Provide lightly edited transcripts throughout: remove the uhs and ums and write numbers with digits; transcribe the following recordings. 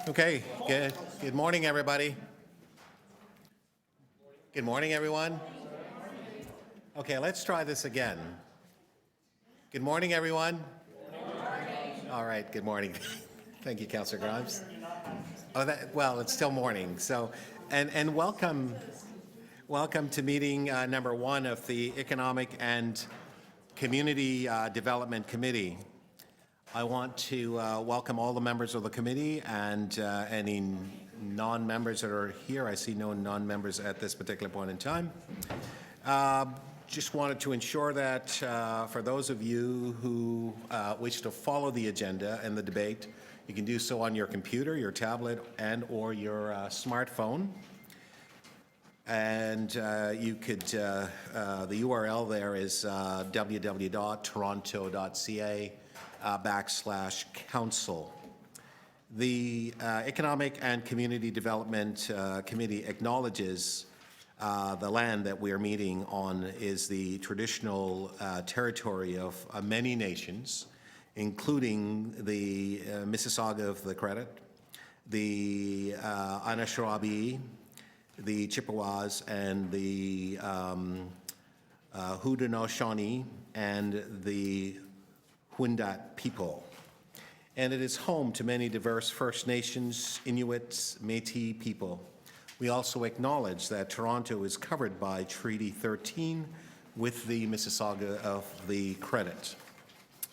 Okay, good morning, everybody. Good morning, everyone. Okay, let's try this again. Good morning, everyone. Good morning. All right, good morning. Thank you, Councillor Grimes. Well, it's still morning. So, and welcome to meeting number one of the Economic and Community Development Committee. I want to welcome all the members of the committee and any non-members that are here. I see no non-members at this particular point in time. Just wanted to ensure that for those of you who wish to follow the agenda and the debate, you can do so on your computer, your tablet, and or your smartphone. And you could, the URL there is www.toronto.ca/council. The Economic and Community Development Committee acknowledges the land that we are meeting on is the traditional territory of many nations, including the Mississauga of the Credit, the Anishinaabe, the Chippewas, and the Haudenosaunee, and the Wendat people. And it is home to many diverse First Nations, Inuits, Métis people. We also acknowledge that Toronto is covered by Treaty 13 with the Mississauga of the Credit.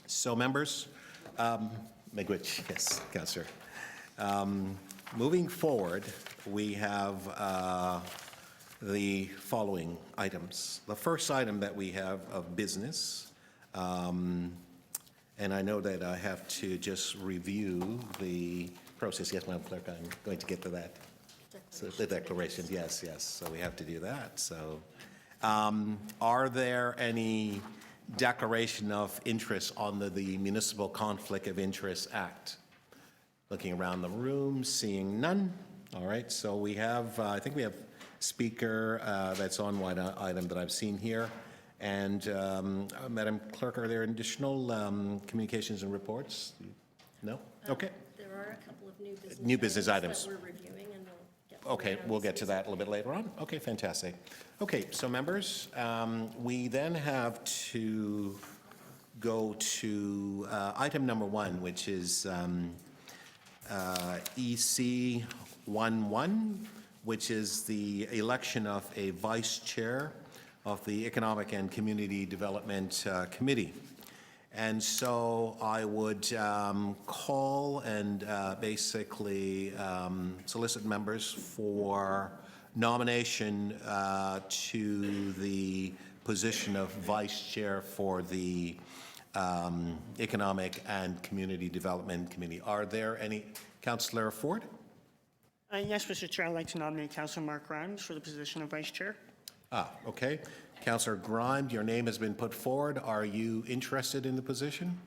So members, Miigwech, yes, Councillor. Moving forward, we have the following items. The first item that we have of business, and I know that I have to just review the process. Yes, Madam Clerk, I'm going to get to that. So the declaration, yes. So we have to do that. So are there any declaration of interest on the Municipal Conflict of Interest Act? Looking around the room, seeing none. All right, so we have, I think we have speaker that's on one item that I've seen here. And Madam Clerk, are there additional communications and reports? No? Okay. There are a couple of new business items that we're reviewing, and we'll get to that a little bit later on. Okay, fantastic. Okay, so members, we then have to go to item number one, which is EC 11, which is the election of a vice chair of the Economic and Community Development Committee. And so I would call and basically solicit members for nomination to the position of vice chair for the Economic and Community Development Committee. Are there any? Councillor Ford? Yes, Mr. Chair, I'd like to nominate Councillor Mark Grimes for the position of vice chair. Okay. Councillor Grimes, your name has been put forward. Are you interested in the position?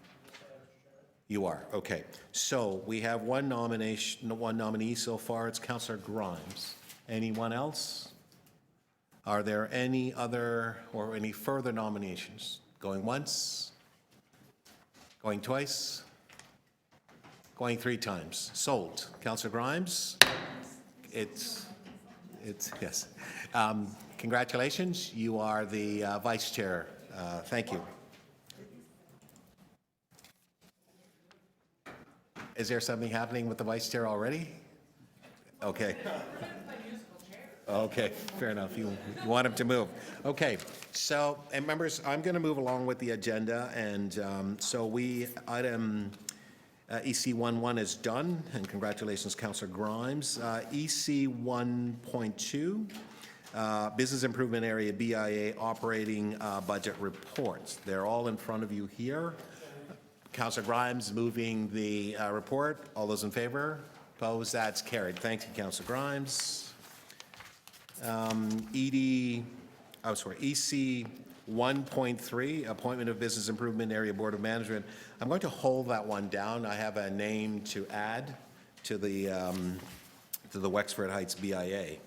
You are. Okay. So we have one nominee so far. It's Councillor Grimes. Anyone else? Are there any other or any further nominations? Going once? Going twice? Going three times. Sold. Councillor Grimes? It's yes. Congratulations. You are the vice chair. Thank you. Is there something happening with the vice chair already? Okay. Okay, fair enough. You want him to move. Okay, so, and members, I'm going to move along with the agenda, and so item EC 11 is done, and congratulations, Councillor Grimes. EC 1.2, Business Improvement Area BIA Operating Budget Reports. They're all in front of you here. Councillor Grimes moving the report. All those in favor? Opposed? That's carried. Thank you, Councillor Grimes. EC 1.3, Appointment of Business Improvement Area Board of Management. I'm going to hold that one down. I have a name to add to the Wexford Heights BIA.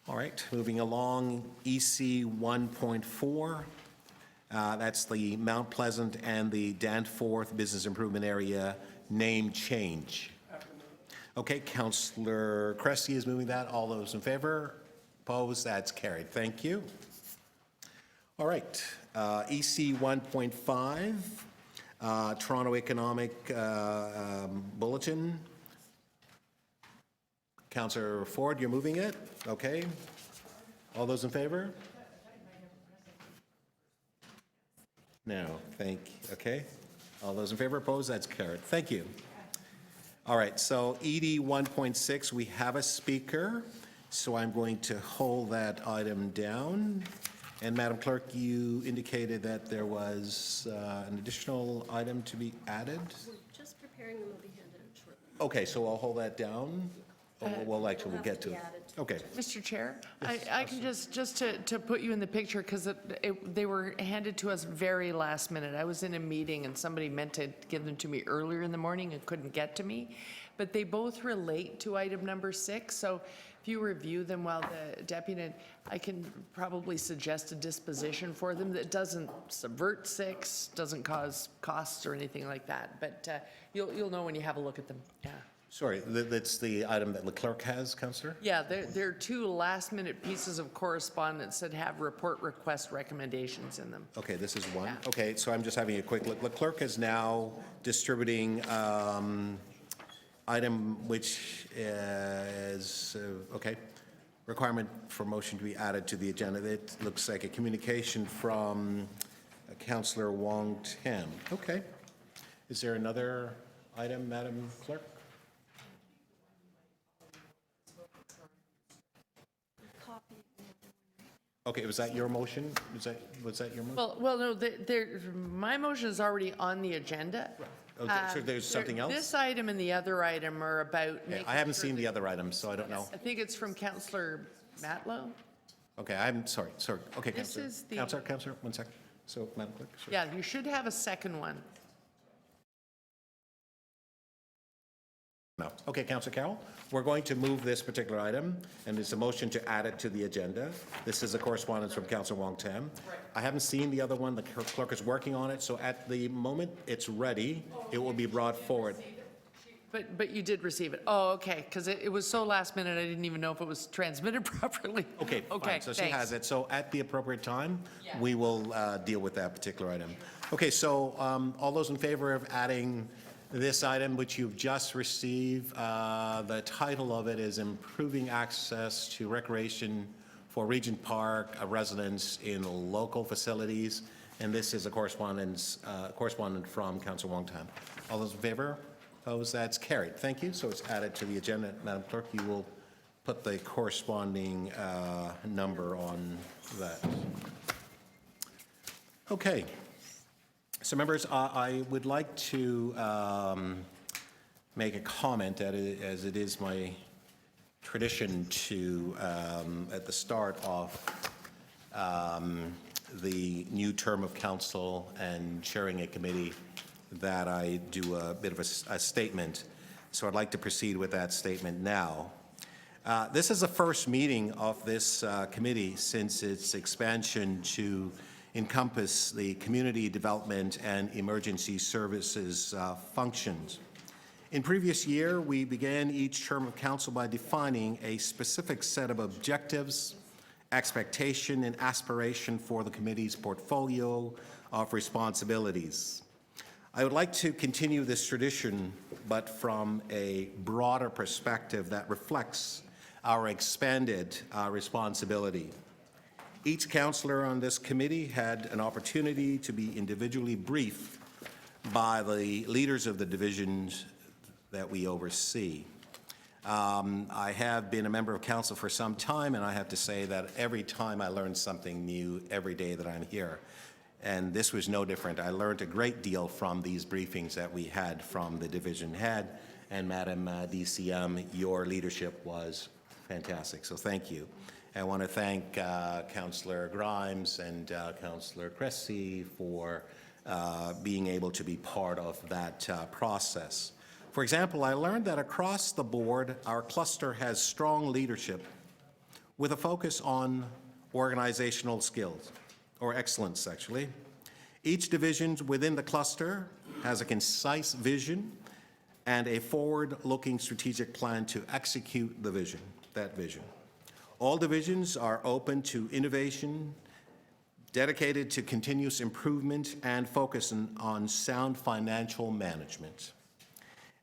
All right, moving along, EC 1.4. That's the Mount Pleasant and the Danforth Business Improvement Area name change. Okay, Councillor Cressy is moving that. All those in favor? Opposed? That's carried. Thank you. All right, EC 1.5, Toronto Economic Bulletin. Councillor Ford, you're moving it? Okay. All those in favor? No, okay. All those in favor, opposed? That's carried. Thank you. All right, so ED 1.6, we have a speaker, so I'm going to hold that item down. And Madam Clerk, you indicated that there was an additional item to be added? We're just preparing them, will be handed out shortly. Okay, so I'll hold that down. We'll get to it. Okay. Mr. Chair, I can just to put you in the picture, because they were handed to us very last minute. I was in a meeting and somebody meant to give them to me earlier in the morning and couldn't get to me. But they both relate to item number 6, so if you review them while the deputy, I can probably suggest a disposition for them that doesn't subvert 6, doesn't cause costs or anything like that. But you'll know when you have a look at them, yeah. Sorry, that's the item that the clerk has, Councillor? Yeah, they're 2 last-minute pieces of correspondence that have report request recommendations in them. Okay, this is one. Yeah. Okay, so I'm just having a quick look. The clerk is now distributing item which is, okay, requirement for motion to be added to the agenda. It looks like a communication from Councillor Wong Tam. Okay. Is there another item, Madam Clerk? Okay, was that your motion? Was that your motion? Well, no, my motion is already on the agenda. Oh, so there's something else? This item and the other item are about Okay, making I haven't sure seen that- the other items, so I don't know. I think it's from Councillor Matlow. Okay, I'm sorry. Okay, This Councillor. is the- Councillor, 1 second. So, Madam Clerk? Sure. Yeah, you should have a second one. No. Okay, Councillor Carroll, we're going to move this particular item, and it's a motion to add it to the agenda. This is a correspondence from Councillor Wong Tam. I haven't seen the other one. The clerk is working on it, so at the moment it's ready, it will be brought forward. But you did receive it. Oh, okay, because it was so last minute, I didn't even know if it was transmitted properly. Okay, fine. So she thanks. has it. So at the appropriate time, we will deal with that particular item. Okay, so all those in favor of adding this item, which you've just received, the title of it is Improving Access to Recreation for Regent Park Residents in Local Facilities. And this is a correspondent from Councillor Wong Tam. All those in favor? Opposed? That's carried. Thank you. So it's added to the agenda. Madam Clerk, you will put the corresponding number on that. Okay. So members, I would like to make a comment, as it is my tradition to, at the start of the new term of council and chairing a committee, that I do a bit of a statement. So I'd like to proceed with that statement now. This is the first meeting of this committee since its expansion to encompass the community development and emergency services functions. In previous year, we began each term of council by defining a specific set of objectives, expectation, and aspiration for the committee's portfolio of responsibilities. I would like to continue this tradition, but from a broader perspective that reflects our expanded responsibility. Each councillor on this committee had an opportunity to be individually briefed by the leaders of the divisions that we oversee. I have been a member of council for some time, and I have to say that every time I learn something new every day that I'm here. And this was no different. I learned a great deal from these briefings that we had from the division head. And Madam DCM, your leadership was fantastic, so thank you. I want to thank Councillor Grimes and Councillor Cressy for being able to be part of that process. For example, I learned that across the board, our cluster has strong leadership with a focus on organizational skills, or excellence, actually. Each division within the cluster has a concise vision and a forward-looking strategic plan to execute that vision. All divisions are open to innovation, dedicated to continuous improvement, and focusing on sound financial management.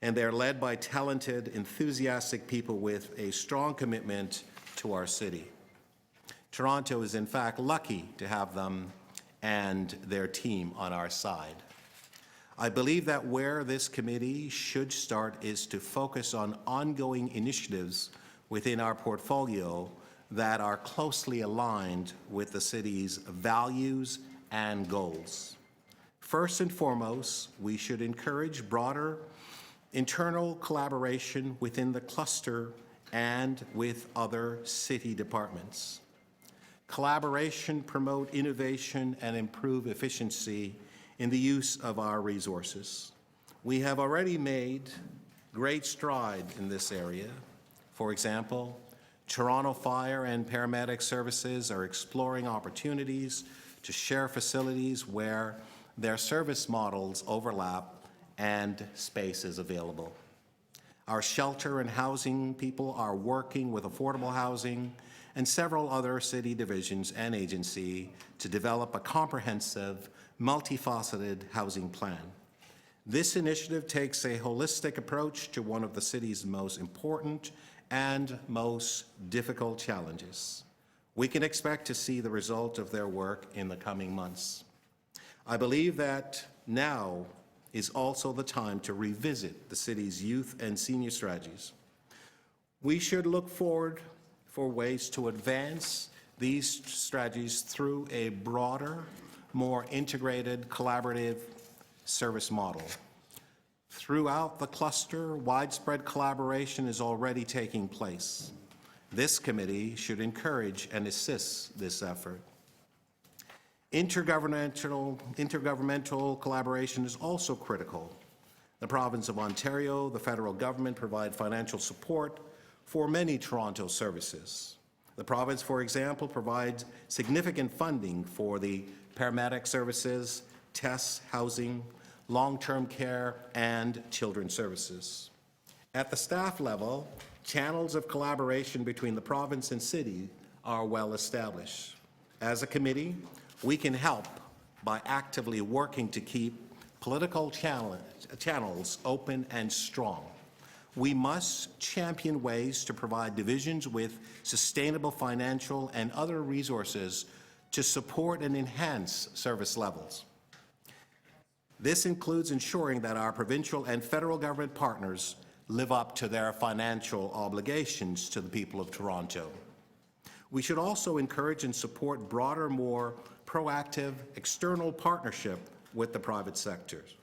And they're led by talented, enthusiastic people with a strong commitment to our city. Toronto is in fact lucky to have them and their team on our side. I believe that where this committee should start is to focus on ongoing initiatives within our portfolio that are closely aligned with the city's values and goals. First and foremost, we should encourage broader internal collaboration within the cluster and with other city departments. Collaboration promote innovation and improve efficiency in the use of our resources. We have already made great stride in this area. For example, Toronto Fire and Paramedic Services are exploring opportunities to share facilities where their service models overlap and space is available. Our shelter and housing people are working with affordable housing and several other city divisions and agencies to develop a comprehensive, multifaceted housing plan. This initiative takes a holistic approach to one of the city's most important and most difficult challenges. We can expect to see the result of their work in the coming months. I believe that now is also the time to revisit the city's youth and senior strategies. We should look forward for ways to advance these strategies through a broader, more integrated, collaborative service model. Throughout the cluster, widespread collaboration is already taking place. This committee should encourage and assist this effort. Intergovernmental collaboration is also critical. The province of Ontario, the federal government provide financial support for many Toronto services. The province, for example, provides significant funding for the paramedic services, tests, housing, long-term care, and children's services. At the staff level, channels of collaboration between the province and city are well established. As a committee, we can help by actively working to keep political channels open and strong. We must champion ways to provide divisions with sustainable financial and other resources to support and enhance service levels. This includes ensuring that our provincial and federal government partners live up to their financial obligations to the people of Toronto. We should also encourage and support broader, more proactive external partnership with the private sectors.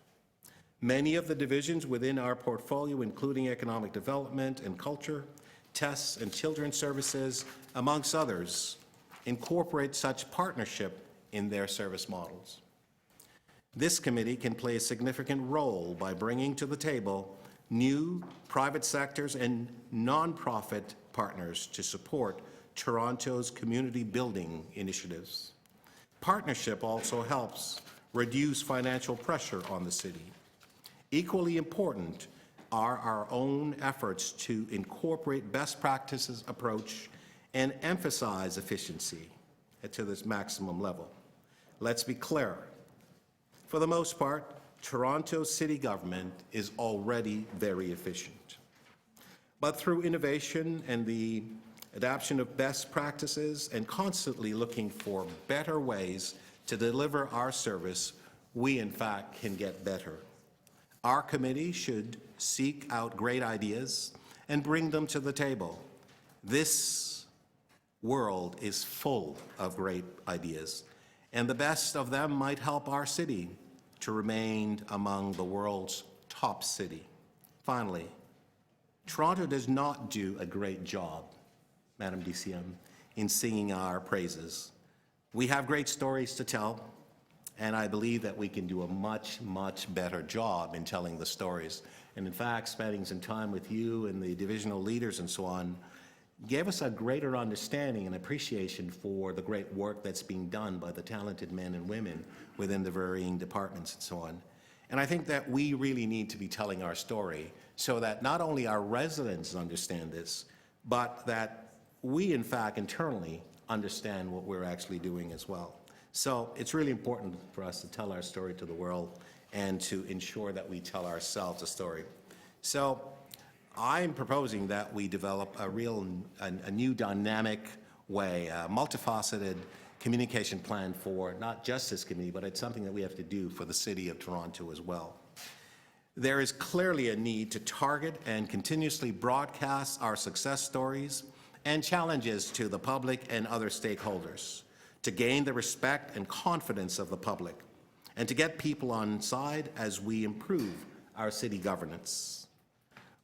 Many of the divisions within our portfolio, including economic development and culture, tests and children's services, amongst others, incorporate such partnership in their service models. This committee can play a significant role by bringing to the table new private sectors and nonprofit partners to support Toronto's community building initiatives. Partnership also helps reduce financial pressure on the city. Equally important are our own efforts to incorporate best practices approach and emphasize efficiency to this maximum level. Let's be clear. For the most part, Toronto's city government is already very efficient. But through innovation and the adoption of best practices and constantly looking for better ways to deliver our service, we in fact can get better. Our committee should seek out great ideas and bring them to the table. This world is full of great ideas, and the best of them might help our city to remain among the world's top city. Finally, Toronto does not do a great job, Madam DCM, in singing our praises. We have great stories to tell, and I believe that we can do a much, much better job in telling the stories. And in fact, spending some time with you and the divisional leaders and so on gave us a greater understanding and appreciation for the great work that's being done by the talented men and women within the varying departments and so on. And I think that we really need to be telling our story so that not only our residents understand this, but that we, in fact, internally understand what we're actually doing as well. So it's really important for us to tell our story to the world and to ensure that we tell ourselves a story. So I'm proposing that we develop a new dynamic way, a multifaceted communication plan for not just this committee, but it's something that we have to do for the City of Toronto as well. There is clearly a need to target and continuously broadcast our success stories and challenges to the public and other stakeholders to gain the respect and confidence of the public and to get people on side as we improve our city governance.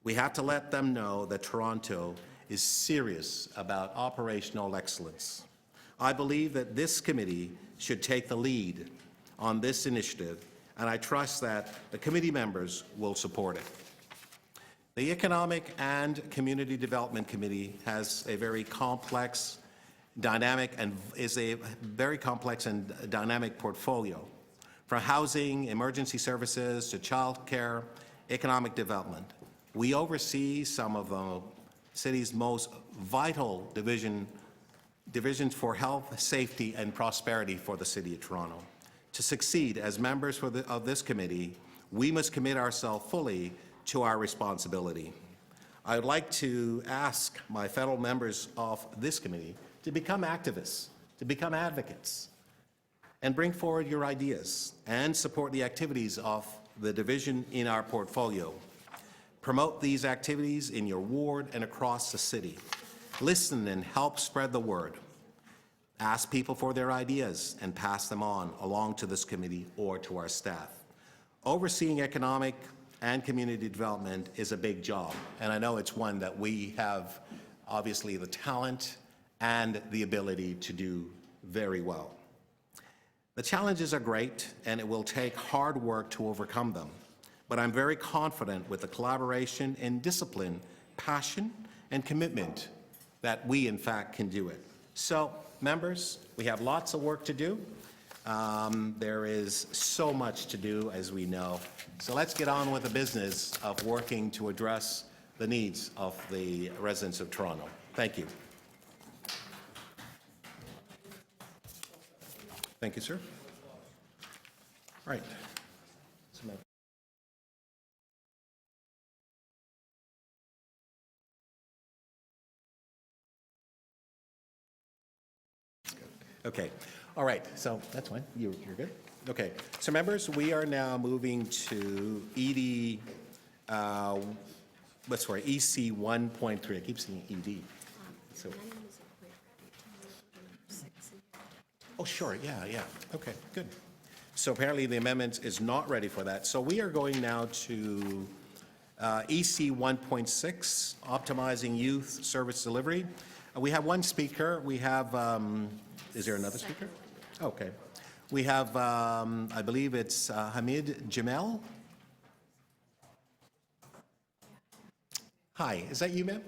We have to let them know that Toronto is serious about operational excellence. I believe that this committee should take the lead on this initiative, and I trust that the committee members will support it. The Economic and Community Development Committee has a very complex, dynamic, and is a very complex and dynamic portfolio, from housing, emergency services, to child care, economic development. We oversee some of the city's most vital divisions for health, safety, and prosperity for the City of Toronto. To succeed as members of this committee, we must commit ourselves fully to our responsibility. I would like to ask my fellow members of this committee to become activists, to become advocates, and bring forward your ideas and support the activities of the division in our portfolio. Promote these activities in your ward and across the city. Listen and help spread the word. Ask people for their ideas and pass them on along to this committee or to our staff. Overseeing economic and community development is a big job, and I know it's one that we have obviously the talent and the ability to do very well. The challenges are great, and it will take hard work to overcome them, but I'm very confident with the collaboration and discipline, passion, and commitment that we, in fact, can do it. So, members, we have lots of work to do. There is so much to do, as we know. So let's get on with the business of working to address the needs of the residents of Toronto. Thank you. Thank you, sir. All right. Okay. All right. So that's fine. You're good. Okay. So members, we are now moving to EC 1.3. I keep saying ED. So. Oh, sure. Yeah. Okay. Good. So apparently the amendment is not ready for that. So we are going now to EC 1.6, optimizing youth service delivery. We have one speaker. We have. Is there another speaker? Okay. We have, I believe it's Hamid Jamel. Hi, is that you, ma'am?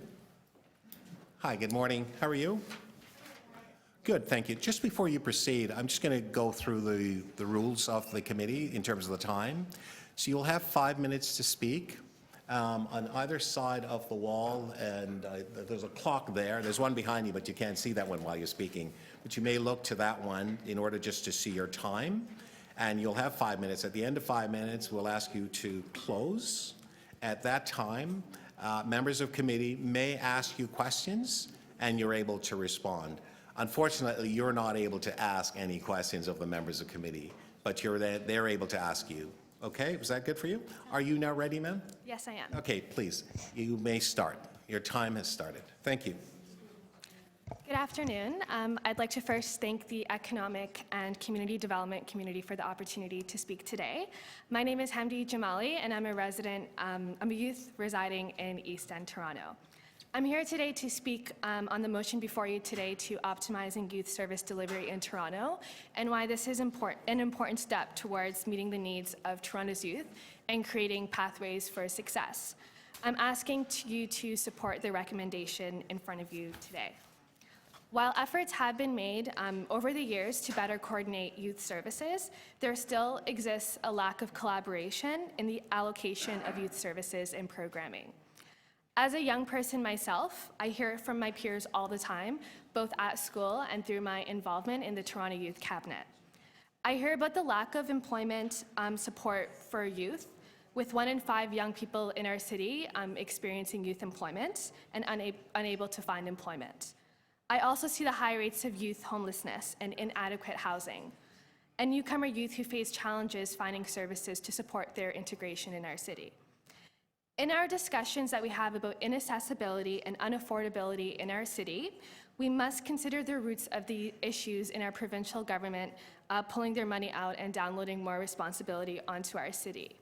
Hi, good morning. How are you? Good, thank you. Just before you proceed, I'm just going to go through the rules of the committee in terms of the time. So you'll have 5 minutes to speak. On either side of the wall, and there's a clock there. There's one behind you, but you can't see that one while you're speaking. But you may look to that one in order just to see your time. And you'll have 5 minutes. At the end of 5 minutes, we'll ask you to close. At that time, members of committee may ask you questions, and you're able to respond. Unfortunately, you're not able to ask any questions of the members of committee, but they're able to ask you. Okay, was that good for you? Are you now ready, ma'am? Yes, I am. Okay, please, you may start. Your time has started. Thank you. Good afternoon. I'd like to first thank the Economic and Community Development Community for the opportunity to speak today. My name is Hamdi Jamali, and I'm a youth residing in East End, Toronto. I'm here today to speak on the motion before you today to optimizing youth service delivery in Toronto and why this is an important step towards meeting the needs of Toronto's youth and creating pathways for success. I'm asking you to support the recommendation in front of you today. While efforts have been made over the years to better coordinate youth services, there still exists a lack of collaboration in the allocation of youth services and programming. As a young person myself, I hear it from my peers all the time, both at school and through my involvement in the Toronto Youth Cabinet. I hear about the lack of employment support for youth, with 1 in 5 young people in our city experiencing youth employment and unable to find employment. I also see the high rates of youth homelessness and inadequate housing, and newcomer youth who face challenges finding services to support their integration in our city. In our discussions that we have about inaccessibility and unaffordability in our city, we must consider the roots of the issues in our provincial government pulling their money out and downloading more responsibility onto our city.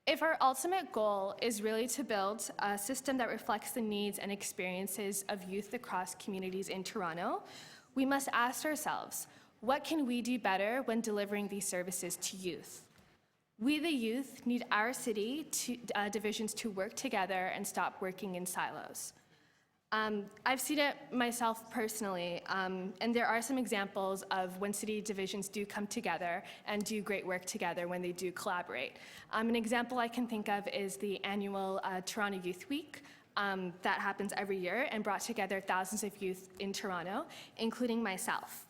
If our ultimate goal is really to build a system that reflects the needs and experiences of youth across communities in Toronto, we must ask ourselves, what can we do better when delivering these services to youth? We, the youth, need our city divisions to work together and stop working in silos. I've seen it myself personally, and there are some examples of when city divisions do come together and do great work together when they do collaborate. An example I can think of is the annual Toronto Youth Week that happens every year and brought together thousands of youth in Toronto, including myself.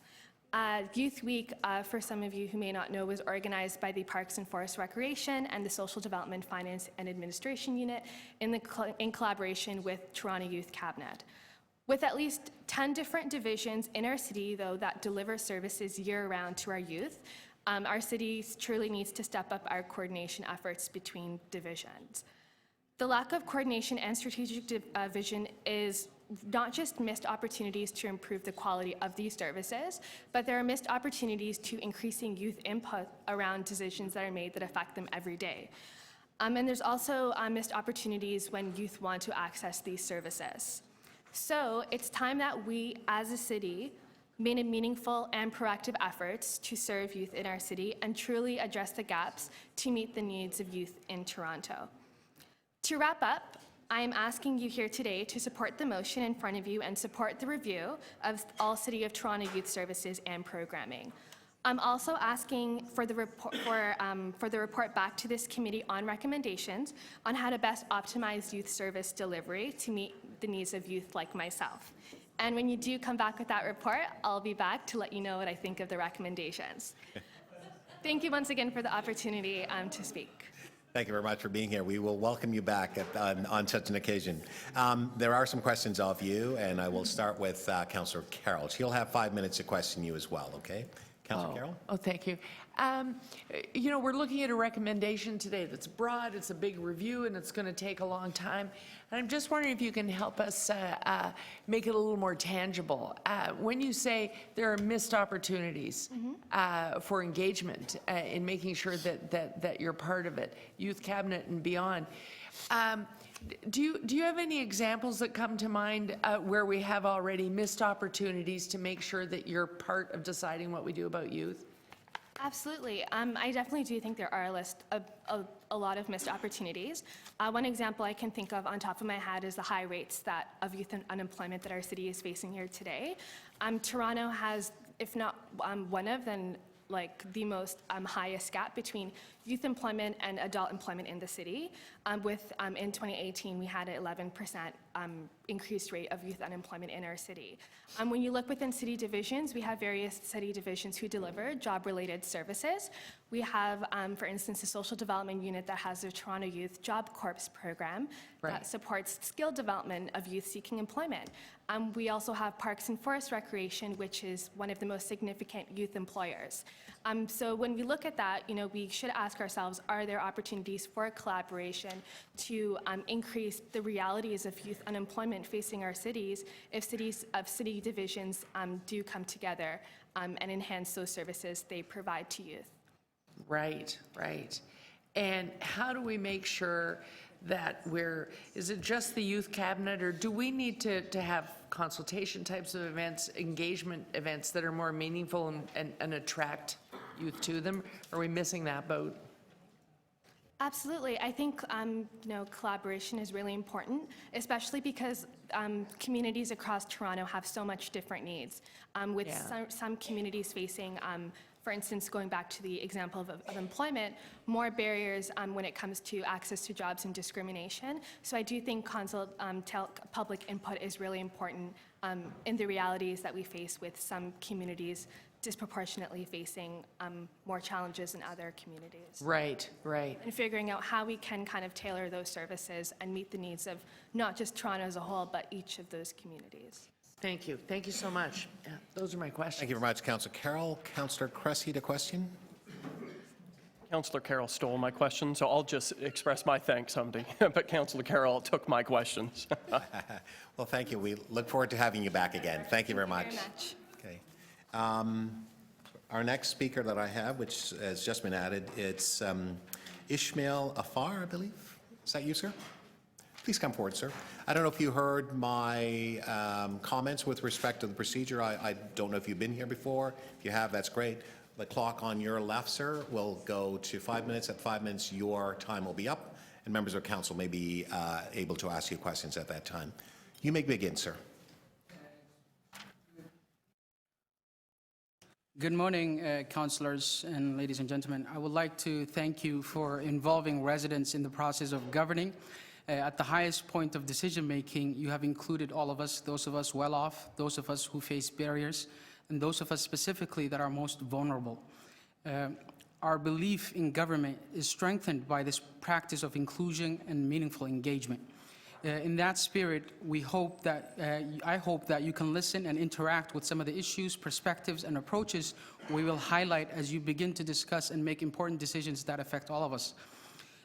Youth Week, for some of you who may not know, was organized by the Parks and Forest Recreation and the Social Development Finance and Administration Unit in collaboration with Toronto Youth Cabinet. With at least 10 different divisions in our city, though, that deliver services year-round to our youth, our city truly needs to step up our coordination efforts between divisions. The lack of coordination and strategic vision is not just missed opportunities to improve the quality of these services, but there are missed opportunities to increasing youth input around decisions that are made that affect them every day. And there's also missed opportunities when youth want to access these services. So it's time that we, as a city, made a meaningful and proactive efforts to serve youth in our city and truly address the gaps to meet the needs of youth in Toronto. To wrap up, I am asking you here today to support the motion in front of you and support the review of all City of Toronto youth services and programming. I'm also asking for the report back to this committee on recommendations on how to best optimize youth service delivery to meet the needs of youth like myself. And when you do come back with that report, I'll be back to let you know what I think of the recommendations. Thank you once again for the opportunity to speak. Thank you very much for being here. We will welcome you back on such an occasion. There are some questions of you, and I will start with Councillor Carroll. She'll have 5 minutes to question you as well, okay? Councillor Carroll? Oh, thank you. You know, we're looking at a recommendation today that's broad, it's a big review, and it's going to take a long time. And I'm just wondering if you can help us make it a little more tangible. When you say there are missed opportunities for engagement in making sure that you're part of it, Youth Cabinet and beyond, do you have any examples that come to mind where we have already missed opportunities to make sure that you're part of deciding what we do about youth? Absolutely. I definitely do think there are a lot of missed opportunities. One example I can think of on top of my head is the high rates of youth unemployment that our city is facing here today. Toronto has, if not one of, then like the most highest gap between youth employment and adult employment in the city. In 2018, we had an 11% increased rate of youth unemployment in our city. When you look within city divisions, we have various city divisions who deliver job-related services. We have, for instance, the social development unit that has the Toronto Youth Job Corps program that supports skill development of youth seeking employment. We also have Parks and Forest Recreation, which is one of the most significant youth employers. So when we look at that, you know, we should ask ourselves, are there opportunities for collaboration to increase the realities of youth unemployment facing our cities if city divisions do come together and enhance those services they provide to youth? Right, right. And how do we make sure that is it just the youth cabinet, or do we need to have consultation types of events, engagement events that are more meaningful and attract youth to them? Are we missing that boat? Absolutely. I think collaboration is really important, especially because communities across Toronto have so much different needs. With Yeah. some communities facing, for instance, going back to the example of employment, more barriers when it comes to access to jobs and discrimination. So I do think public input is really important in the realities that we face with some communities disproportionately facing more challenges than other communities. Right, right. And figuring out how we can kind of tailor those services and meet the needs of not just Toronto as a whole, but each of those communities. Thank you. Thank you so much. Yeah, those are my questions. Thank you very much, Councillor Carroll. Councillor Cressy to question. Councillor Carroll stole my question, so I'll just express my thanks, Hamdi. But Councillor Carroll took my questions. Well, thank you. We look forward to having you back again. Thank you very much. Very much. Okay. Our next speaker that I have, which has just been added, it's Ishmael Afar, I believe. Is that you, sir? Please come forward, sir. I don't know if you heard my comments with respect to the procedure. I don't know if you've been here before. If you have, that's great. The clock on your left, sir, will go to 5 minutes. At 5 minutes, your time will be up, and members of council may be able to ask you questions at that time. You may begin, sir. Good morning, councillors and ladies and gentlemen. I would like to thank you for involving residents in the process of governing. At the highest point of decision-making, you have included all of us, those of us well off, those of us who face barriers, and those of us specifically that are most vulnerable. Our belief in government is strengthened by this practice of inclusion and meaningful engagement. In that spirit, I hope that you can listen and interact with some of the issues, perspectives, and approaches we will highlight as you begin to discuss and make important decisions that affect all of us.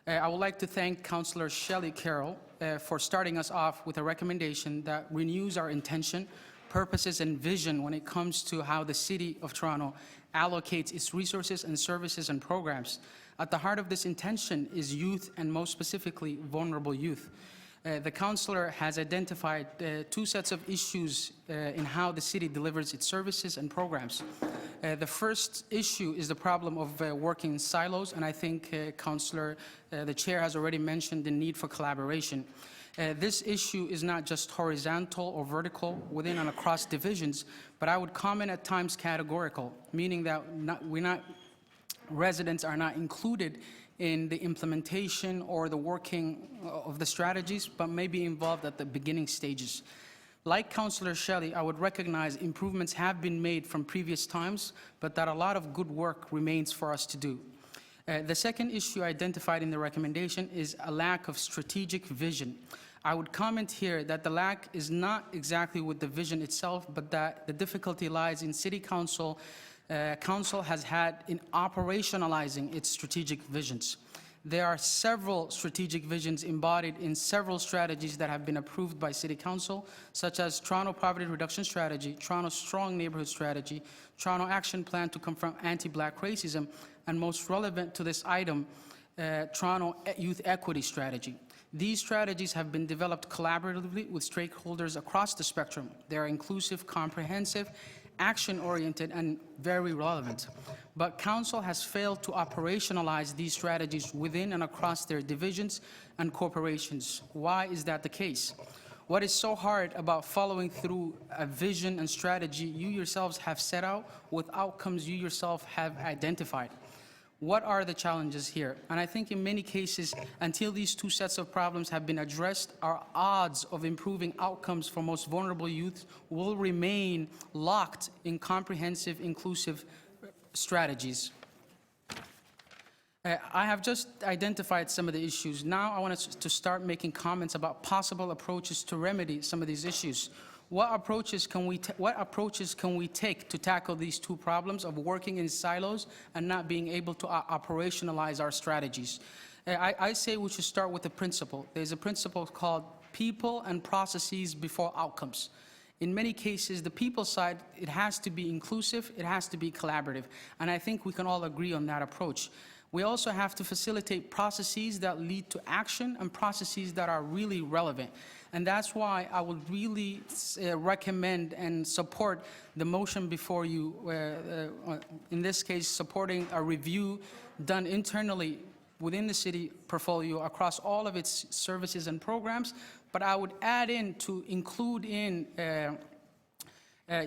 I would like to thank Councillor Shelley Carroll for starting us off with a recommendation that renews our intention, purposes, and vision when it comes to how the City of Toronto allocates its resources and services and programs. At the heart of this intention is youth, and most specifically, vulnerable youth. The councillor has identified two sets of issues in how the city delivers its services and programs. The first issue is the problem of working in silos, and I think Councillor, the chair has already mentioned the need for collaboration. This issue is not just horizontal or vertical within and across divisions, but I would comment at times categorical, meaning that residents are not included in the implementation or the working of the strategies, but may be involved at the beginning stages. Like Councillor Shelley, I would recognize improvements have been made from previous times, but that a lot of good work remains for us to do. The second issue identified in the recommendation is a lack of strategic vision. I would comment here that the lack is not exactly with the vision itself, but that the difficulty lies in City Council. Council has had in operationalizing its strategic visions. There are several strategic visions embodied in several strategies that have been approved by City Council, such as Toronto Poverty Reduction Strategy, Toronto Strong Neighborhood Strategy, Toronto Action Plan to confront anti-Black racism, and most relevant to this item, Toronto Youth Equity Strategy. These strategies have been developed collaboratively with stakeholders across the spectrum. They are inclusive, comprehensive, action-oriented, and very relevant. But Council has failed to operationalize these strategies within and across their divisions and corporations. Why is that the case? What is so hard about following through a vision and strategy you yourselves have set out with outcomes you yourself have identified? What are the challenges here? And I think in many cases, until these two sets of problems have been addressed, our odds of improving outcomes for most vulnerable youth will remain locked in comprehensive, inclusive strategies. I have just identified some of the issues. Now I want to start making comments about possible approaches to remedy some of these issues. What approaches can we take to tackle these two problems of working in silos and not being able to operationalize our strategies? I say we should start with a principle. There's a principle called people and processes before outcomes. In many cases, the people side, it has to be inclusive, it has to be collaborative, and I think we can all agree on that approach. We also have to facilitate processes that lead to action and processes that are really relevant. And that's why I would really recommend and support the motion before you, in this case, supporting a review done internally within the city portfolio across all of its services and programs, but I would add in to include in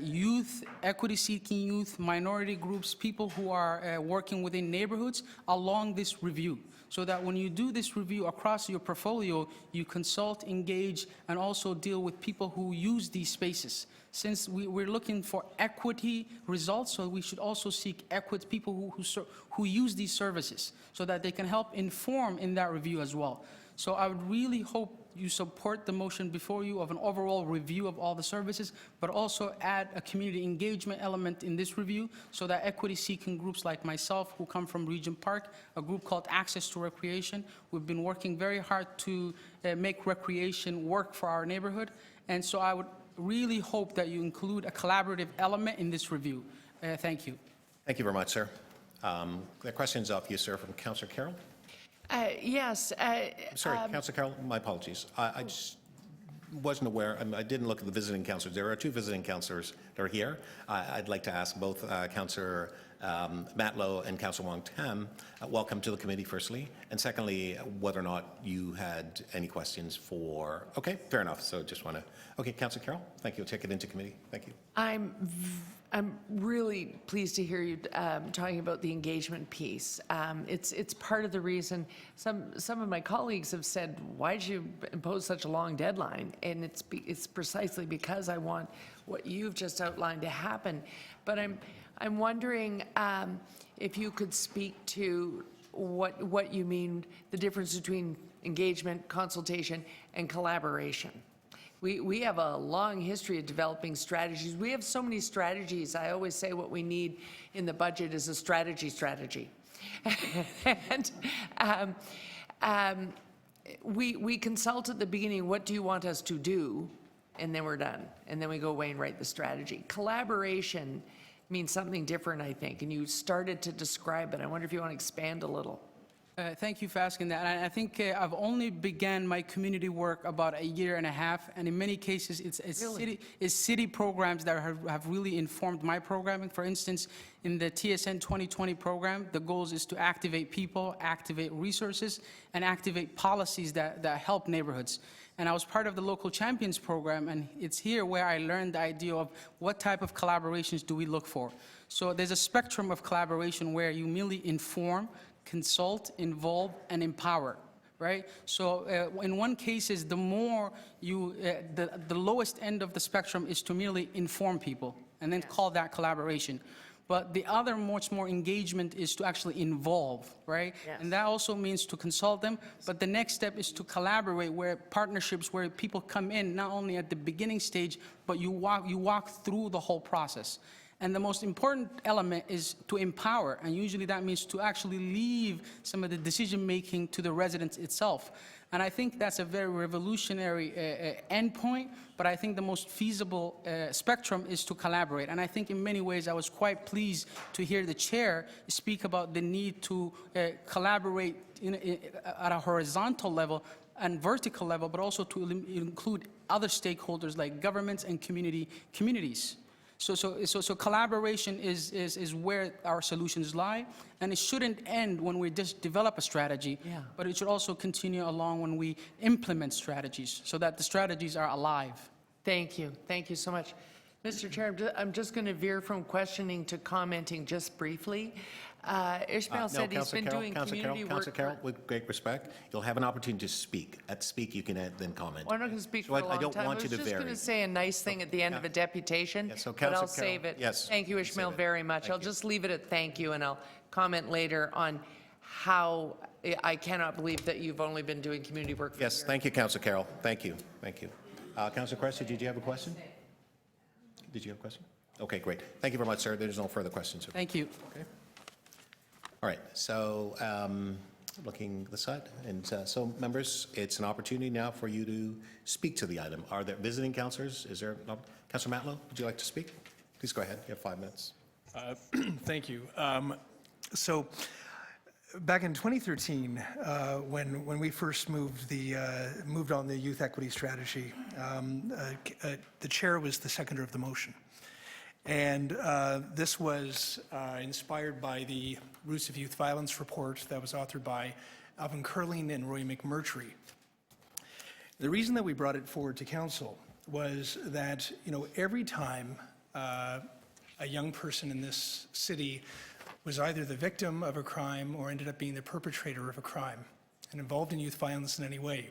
youth, equity-seeking youth, minority groups, people who are working within neighborhoods along this review, so that when you do this review across your portfolio, you consult, engage, and also deal with people who use these spaces. Since we're looking for equity results, so we should also seek equity, people who use these services, so that they can help inform in that review as well. So I would really hope you support the motion before you of an overall review of all the services, but also add a community engagement element in this review, so that equity-seeking groups like myself, who come from Regent Park, a group called Access to Recreation, we've been working very hard to make recreation work for our neighborhood. And so I would really hope that you include a collaborative element in this review. Thank you. Thank you very much, sir. The question's off you, sir, from Councillor Carroll. Yes. Sorry, Councillor Carroll, my apologies. I just wasn't aware, I didn't look at the visiting councillors. There are two visiting councillors that are here. I'd like to ask both Councillor Matlow and Councillor Wong Tam, welcome to the committee, firstly. And secondly, whether or not you had any questions for, okay, fair enough. So just want to, okay, Councillor Carroll, thank you. We'll take it into committee. Thank you. I'm really pleased to hear you talking about the engagement piece. It's part of the reason some of my colleagues have said, why did you impose such a long deadline? And it's precisely because I want what you've just outlined to happen. But I'm wondering if you could speak to what you mean, the difference between engagement, consultation, and collaboration. We have a long history of developing strategies. We have so many strategies. I always say what we need in the budget is a strategy. And we consult at the beginning, what do you want us to do? And then we're done. And then we go away and write the strategy. Collaboration means something different, I think. And you started to describe it. I wonder if you want to expand a little. Thank you for asking that. I think I've only began my community work about a year and a half, and in many cases, it's city programs that have really informed my programming. For instance, in the TSN 2020 program, the goal is to activate people, activate resources, and activate policies that help neighborhoods. And I was part of the Local Champions program, and it's here where I learned the idea of what type of collaborations do we look for. So there's a spectrum of collaboration where you merely inform, consult, involve, and empower, right? So in one case, is the more you, the lowest end of the spectrum is to merely inform people and then call that collaboration. But the other much more engagement is to actually involve, right? Yes. And that also means to consult them, but the next step is to collaborate, where partnerships, where people come in not only at the beginning stage, but you walk through the whole process. And the most important element is to empower, and usually that means to actually leave some of the decision-making to the residents itself. And I think that's a very revolutionary endpoint, but I think the most feasible spectrum is to collaborate. And I think in many ways I was quite pleased to hear the chair speak about the need to collaborate at a horizontal level and vertical level, but also to include other stakeholders like governments and communities. So collaboration is where our solutions lie, and it shouldn't end when we just develop a strategy, but it should also continue along when we implement strategies, so that the strategies are alive. Thank you so much. Mr. Chair, I'm just going to veer from questioning to commenting just briefly. Ishmael said he's been doing community work. Councillor Carroll, with great respect, you'll have an opportunity to speak. At speak, you can then comment. Well, I'm not going to speak So for a long I don't time. want you to I was just going vary. to say a nice thing at the end of a deputation, Yeah, so but I'll Councillor Carroll, save it. yes, Thank you, save Ishmael, it. very much. Thank I'll you. just leave it at thank you, and I'll comment later on how I cannot believe that you've only been doing community work for a Yes, year. thank you, Councillor Carroll. Thank you. Councillor Cressy, did you have a question? Did you have a question? Okay, great. Thank you very much, sir. There's no further questions. Thank you. Okay. All right, so looking this side, and so members, it's an opportunity now for you to speak to the item. Are there visiting councillors? Is there, Councillor Matlow, would you like to speak? Please go ahead, you have 5 minutes. Thank you. So back in 2013, when we first moved on the youth equity strategy, the chair was the seconder of the motion. And this was inspired by the Roots of Youth Violence report that was authored by Alvin Curling and Roy McMurtry. The reason that we brought it forward to council was that, every time a young person in this city was either the victim of a crime or ended up being the perpetrator of a crime and involved in youth violence in any way,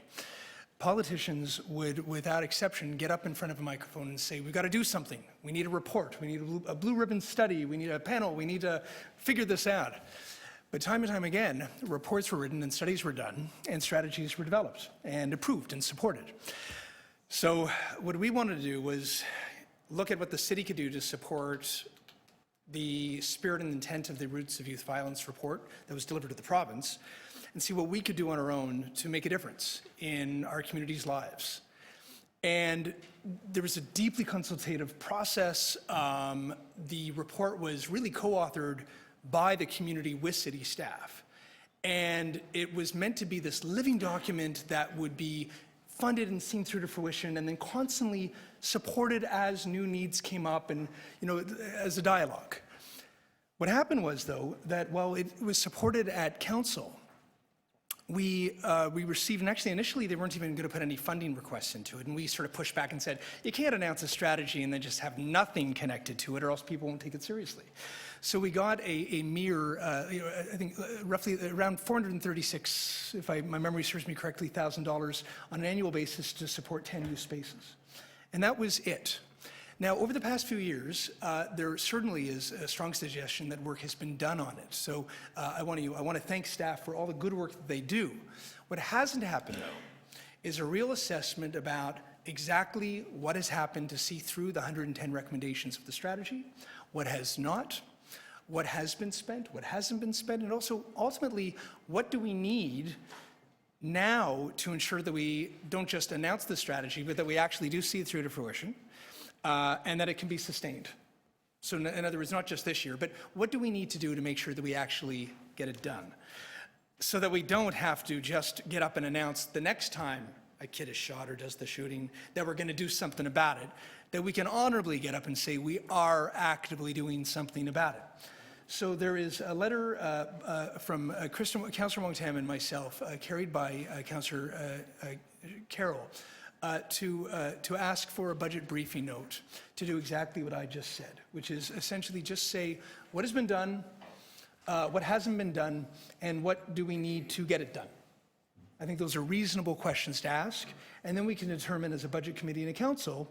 politicians would, without exception, get up in front of a microphone and say, we've got to do something. We need a report. We need a blue ribbon study. We need a panel. We need to figure this out. But time and time again, reports were written and studies were done and strategies were developed and approved and supported. So what we wanted to do was look at what the city could do to support the spirit and intent of the Roots of Youth Violence report that was delivered to the province, and see what we could do on our own to make a difference in our communities' lives. And there was a deeply consultative process. The report was really co-authored by the community with city staff. And it was meant to be this living document that would be funded and seen through to fruition and then constantly supported as new needs came up and, as a dialogue. What happened was, though, that while it was supported at council, we received, and actually initially they weren't even going to put any funding requests into it, and we sort of pushed back and said, you can't announce a strategy and then just have nothing connected to it, or else people won't take it seriously. So we got a mere, I think roughly around 436, if my memory serves me correctly, $1,000 on an annual basis to support 10 youth spaces. And that was it. Now, over the past few years, there certainly is a strong suggestion that work has been done on it. So I want to thank staff for all the good work that they do. What hasn't happened, though, is a real assessment about exactly what has happened to see through the 110 recommendations of the strategy, what has not, what has been spent, what hasn't been spent, and also ultimately, what do we need now to ensure that we don't just announce the strategy, but that we actually do see it through to fruition. And that it can be sustained. So in other words, not just this year, but what do we need to do to make sure that we actually get it done? So that we don't have to just get up and announce the next time a kid is shot or does the shooting that we're going to do something about it, that we can honorably get up and say we are actively doing something about it. So there is a letter from Councillor Wong-Tam and myself, carried by Councillor Carroll, to ask for a budget briefing note to do exactly what I just said, which is essentially just say what has been done, what hasn't been done, and what do we need to get it done. I think those are reasonable questions to ask, and then we can determine as a budget committee and a council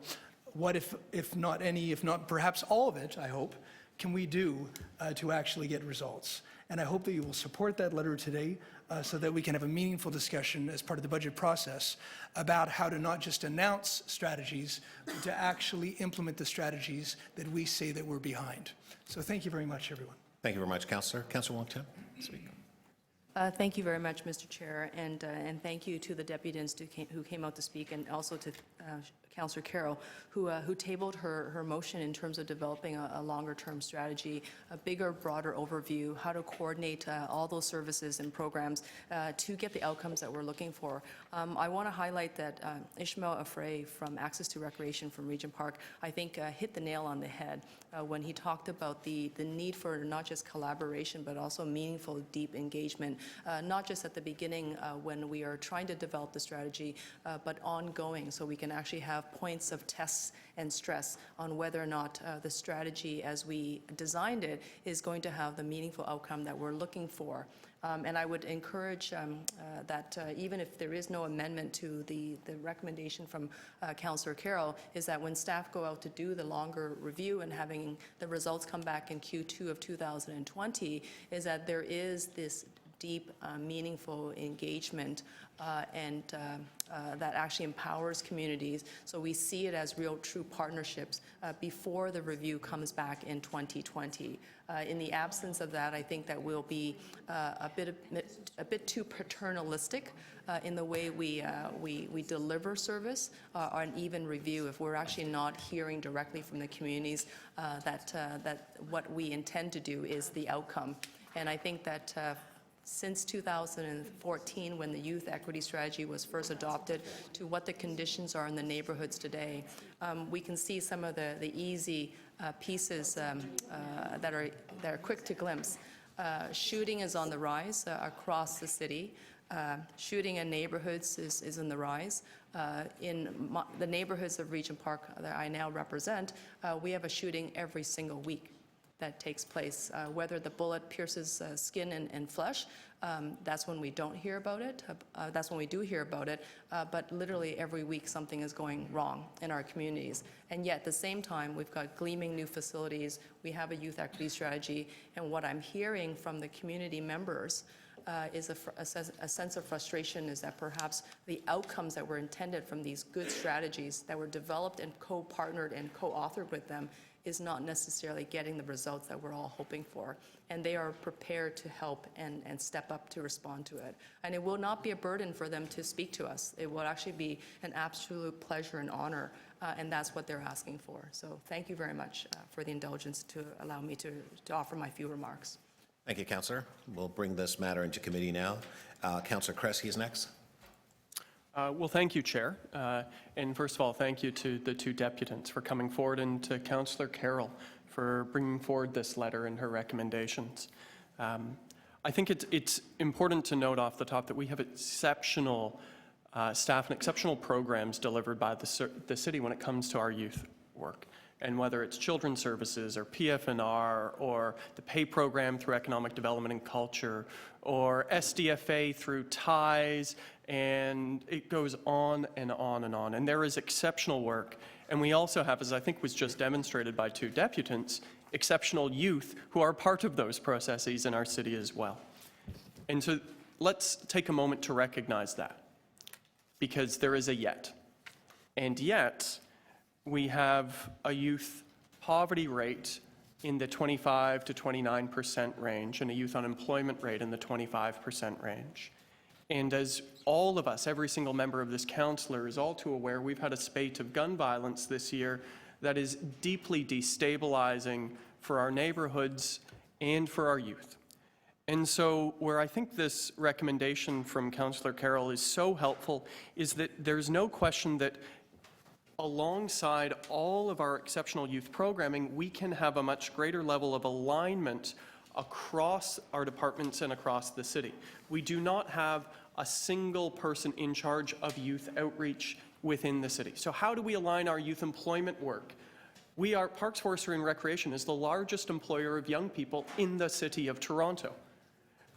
what if not any, if not perhaps all of it, I hope, can we do to actually get results. And I hope that you will support that letter today so that we can have a meaningful discussion as part of the budget process about how to not just announce strategies, but to actually implement the strategies that we say that we're behind. So thank you very much, everyone. Thank you very much, Councillor. Councillor Wong-Tam, speak. Thank you very much, Mr. Chair, and thank you to the deputants who came out to speak, and also to Councillor Carroll, who tabled her motion in terms of developing a longer-term strategy, a bigger, broader overview, how to coordinate all those services and programs to get the outcomes that we're looking for. I want to highlight that Ishmael Afray from Access to Recreation from Regent Park, I think, hit the nail on the head when he talked about the need for not just collaboration, but also meaningful, deep engagement, not just at the beginning when we are trying to develop the strategy, but ongoing, so we can actually have points of tests and stress on whether or not the strategy as we designed it is going to have the meaningful outcome that we're looking for. And I would encourage that even if there is no amendment to the recommendation from Councillor Carroll, is that when staff go out to do the longer review and having the results come back in Q2 of 2020, is that there is this deep, meaningful engagement and that actually empowers communities. So we see it as real, true partnerships before the review comes back in 2020. In the absence of that, I think that we'll be a bit too paternalistic in the way we deliver service or an even review if we're actually not hearing directly from the communities that what we intend to do is the outcome. And I think that since 2014, when the youth equity strategy was first adopted, to what the conditions are in the neighborhoods today, we can see some of the easy pieces that are quick to glimpse. Shooting is on the rise across the city. Shooting in neighborhoods is in the rise. The neighborhoods of Regent Park that I now represent, we have a shooting every single week that takes place. Whether the bullet pierces skin and flesh, that's when we don't hear about it. That's when we do hear about it. But literally every week something is going wrong in our communities. And yet at the same time, we've got gleaming new facilities. We have a youth equity strategy. And what I'm hearing from the community members is a sense of frustration is that perhaps the outcomes that were intended from these good strategies that were developed and co-partnered and co-authored with them is not necessarily getting the results that we're all hoping for. And they are prepared to help and step up to respond to it. And it will not be a burden for them to speak to us. It will actually be an absolute pleasure and honor, and that's what they're asking for. So thank you very much for the indulgence to allow me to offer my few remarks. Thank you, Councillor. We'll bring this matter into committee now. Councillor Kresge is next. Well, thank you, Chair. And first of all, thank you to the two deputants for coming forward and to Councillor Carroll for bringing forward this letter and her recommendations. I think it's important to note off the top that we have exceptional staff and exceptional programs delivered by the city when it comes to our youth work. And whether it's Children's Services or PFNR or the PAY program through Economic Development and Culture or SDFA through TIES, and it goes on and on and on. And there is exceptional work. And we also have, as I think was just demonstrated by two deputants, exceptional youth who are part of those processes in our city as well. And so let's take a moment to recognize that, because there is a yet. And yet, we have a youth poverty rate in the 25 to 29% range and a youth unemployment rate in the 25% range. And as all of us, every single member of this council is all too aware, we've had a spate of gun violence this year that is deeply destabilizing for our neighborhoods and for our youth. And so where I think this recommendation from Councillor Carroll is so helpful is that there's no question that alongside all of our exceptional youth programming, we can have a much greater level of alignment across our departments and across the city. We do not have a single person in charge of youth outreach within the city. So how do we align our youth employment work? Parks, Forestry and Recreation is the largest employer of young people in the city of Toronto.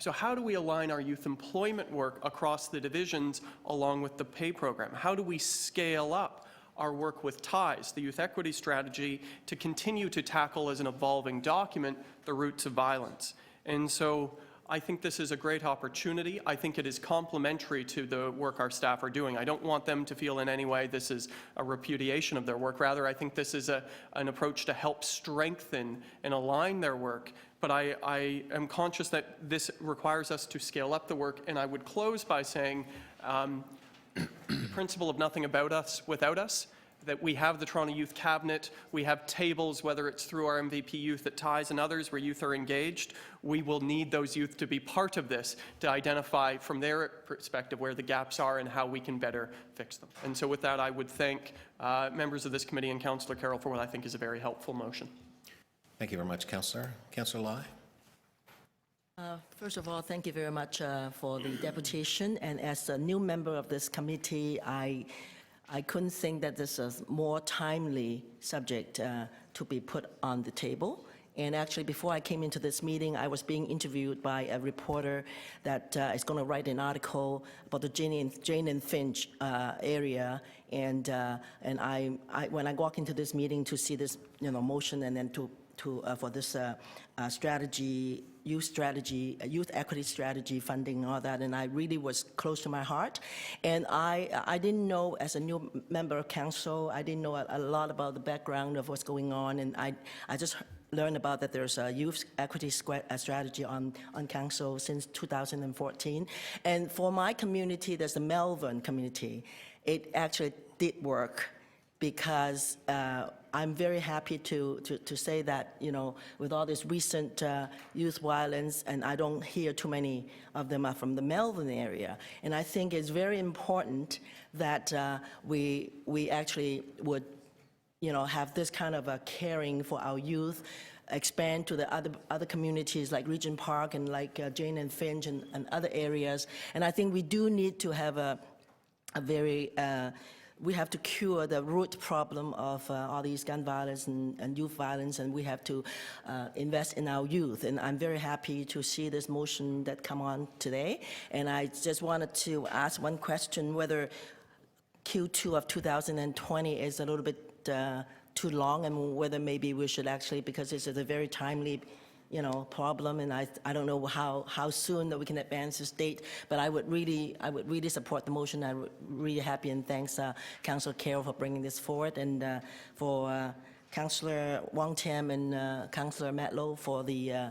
So how do we align our youth employment work across the divisions along with the PAY program? How do we scale up our work with TIES, the youth equity strategy, to continue to tackle as an evolving document the roots of violence? And so I think this is a great opportunity. I think it is complementary to the work our staff are doing. I don't want them to feel in any way this is a repudiation of their work. Rather, I think this is an approach to help strengthen and align their work. But I am conscious that this requires us to scale up the work. And I would close by saying, the principle of nothing about us without us, that we have the Toronto Youth Cabinet, we have tables, whether it's through our MVP Youth at TIES and others where youth are engaged. We will need those youth to be part of this to identify from their perspective where the gaps are and how we can better fix them. And so with that, I would thank members of this committee and Councillor Carroll for what I think is a very helpful motion. Thank you very much, Councillor. Councillor Lai? First of all, thank you very much for the deputation. And as a new member of this committee, I couldn't think that this is a more timely subject to be put on the table. And actually, before I came into this meeting, I was being interviewed by a reporter that is going to write an article about the Jane and Finch area. And when I walk into this meeting to see this, motion, and then for this strategy, youth equity strategy funding, all that, and I really was close to my heart. And I didn't know, as a new member of council, I didn't know a lot about the background of what's going on, and I just learned about that there's a youth equity strategy on council since 2014. And for my community, there's the Melbourne community. It actually did work, because I'm very happy to say that, with all this recent youth violence, and I don't hear too many of them are from the Melbourne area. And I think it's very important that we actually would, have this kind of a caring for our youth expand to the other communities like Regent Park and like Jane and Finch and other areas. And I think we do need to have a very, we have to cure the root problem of all these gun violence and youth violence, and we have to invest in our youth. And I'm very happy to see this motion that come on today. And I just wanted to ask one question, whether Q2 of 2020 is a little bit too long, and whether maybe we should actually, because this is a very timely problem, and I don't know how soon that we can advance this date, but I would really support the motion. I'm really happy, and thanks Councillor Carroll for bringing this forward, and for Councillor Wong Tam and Councillor Matlow for the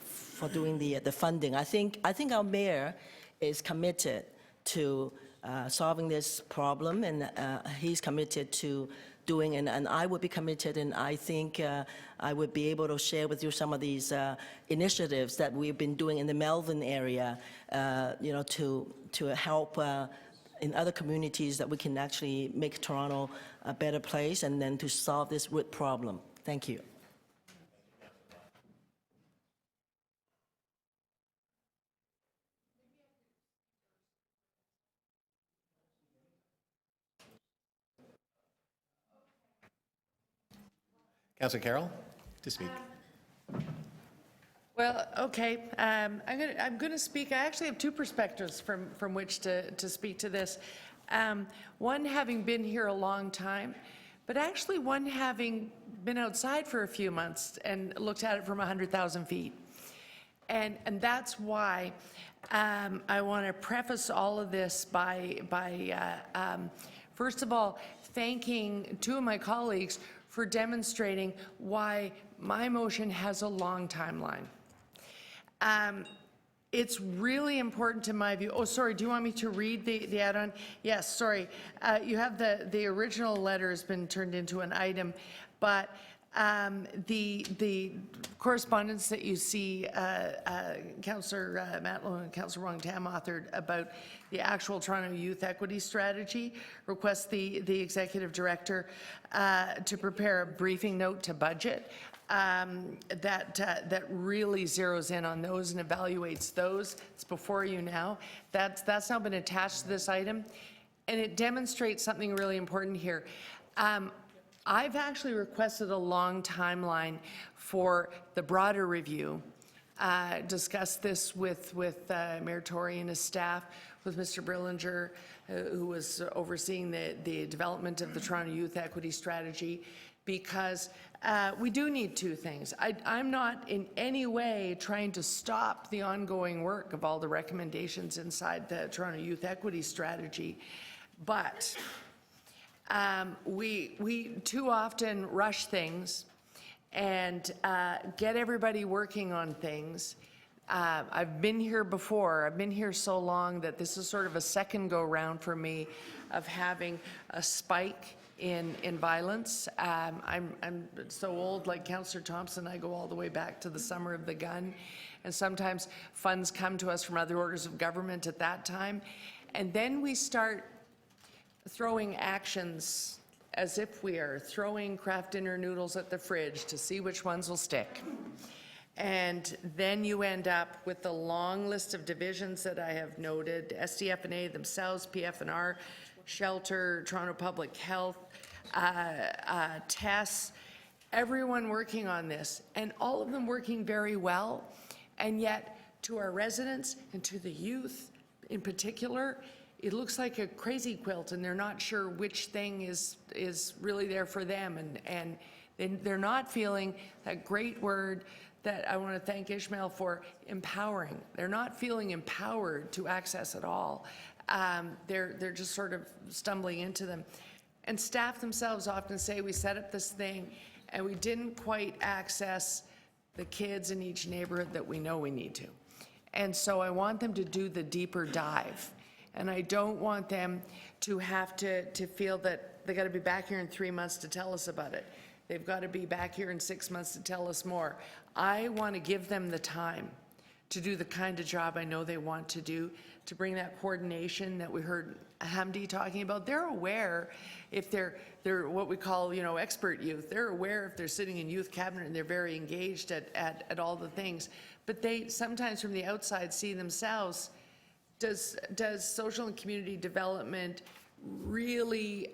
for doing the funding. I think our mayor is committed to solving this problem, and he's committed to doing, and I would be committed, and I think I would be able to share with you some of these initiatives that we've been doing in the Melbourne area, to help in other communities that we can actually make Toronto a better place, and then to solve this root problem. Thank you. Councillor Carroll, to speak. Well, okay, I'm going to speak. I actually have two perspectives from which to speak to this. One having been here a long time, but actually one having been outside for a few months and looked at it from 100,000 feet. And that's why I want to preface all of this by first of all, thanking two of my colleagues for demonstrating why my motion has a long timeline. It's really important to my view. Oh, sorry, do you want me to read the add-on? Yes, sorry. You have the original letter has been turned into an item, but the correspondence that you see Councillor Matlow and Councillor Wong Tam authored about the actual Toronto Youth Equity Strategy requests the Executive Director to prepare a briefing note to budget that really zeroes in on those and evaluates those. It's before you now. That's now been attached to this item, and it demonstrates something really important here. I've actually requested a long timeline for the broader review. Discussed this with Mayor Tory and his staff, with Mr. Brillinger, who was overseeing the development of the Toronto Youth Equity Strategy, because we do need two things. I'm not in any way trying to stop the ongoing work of all the recommendations inside the Toronto Youth Equity Strategy, but we too often rush things and get everybody working on things. I've been here before. I've been here so long that this is sort of a second go round for me of having a spike in violence. I'm so old, like Councillor Thompson, I go all the way back to the summer of the gun, and sometimes funds come to us from other orders of government at that time, and then we start throwing actions as if we are throwing Kraft Dinner noodles at the fridge to see which ones will stick. And then you end up with the long list of divisions that I have noted, SDF&A themselves, PF&R, Shelter, Toronto Public Health, TESS, everyone working on this, and all of them working very well. And yet, to our residents and to the youth in particular, it looks like a crazy quilt, and they're not sure which thing is really there for them, and they're not feeling that great word that I want to thank Ishmael for, empowering. They're not feeling empowered to access at all. They're just sort of stumbling into them. And staff themselves often say, we set up this thing and we didn't quite access the kids in each neighborhood that we know we need to. And so I want them to do the deeper dive. And I don't want them to have to feel that they got to be back here in 3 months to tell us about it. They've got to be back here in 6 months to tell us more. I want to give them the time to do the kind of job I know they want to do, to bring that coordination that we heard Hamdi talking about. They're aware if they're what we call, you know, expert youth. They're aware if they're sitting in youth cabinet and they're very engaged at all the things. But they sometimes from the outside see themselves, does social and community development really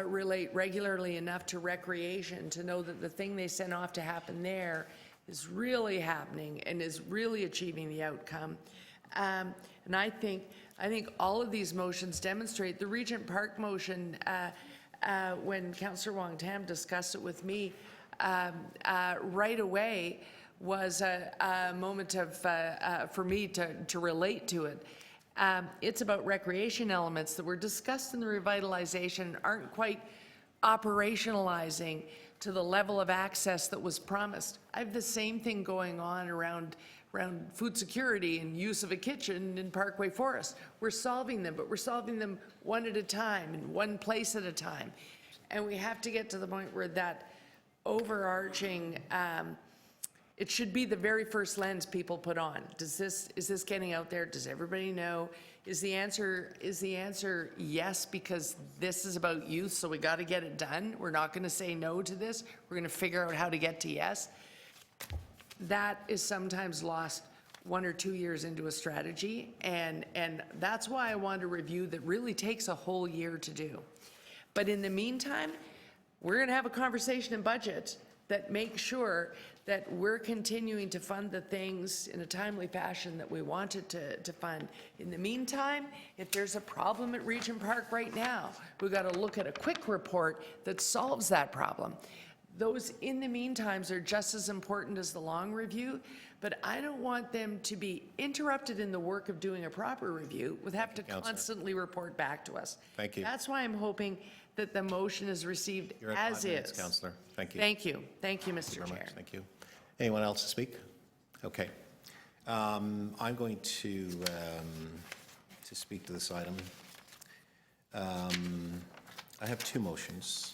relate regularly enough to recreation to know that the thing they sent off to happen there is really happening and is really achieving the outcome. And I think all of these motions demonstrate the Regent Park motion, when Councillor Wong Tam discussed it with me right away, was a moment of, for me to relate to it. It's about recreation elements that were discussed in the revitalization and aren't quite operationalizing to the level of access that was promised. I have the same thing going on around food security and use of a kitchen in Parkway Forest. We're solving them, but we're solving them one at a time and one place at a time. And we have to get to the point where that overarching, it should be the very first lens people put on. Is this getting out there? Does everybody know? Is the answer yes, because this is about youth, so we got to get it done? We're not going to say no to this. We're going to figure out how to get to yes. That is sometimes lost 1 or 2 years into a strategy, and that's why I want a review that really takes a whole year to do. But in the meantime, we're going to have a conversation in budget that makes sure that we're continuing to fund the things in a timely fashion that we wanted to fund. In the meantime, if there's a problem at Regent Park right now, we've got to look at a quick report that solves that problem. Those in the meantimes are just as important as the long review, but I don't want them to be interrupted in the work of doing a proper review with have to constantly report back to us. Thank you. That's why I'm hoping that the motion is received You're at as 5 minutes, is. Councillor. Thank you. Thank you. Thank you, Mr. Thank you very Chair. much. Thank you. Anyone else to speak? Okay. I'm going to speak to this item. I have two motions.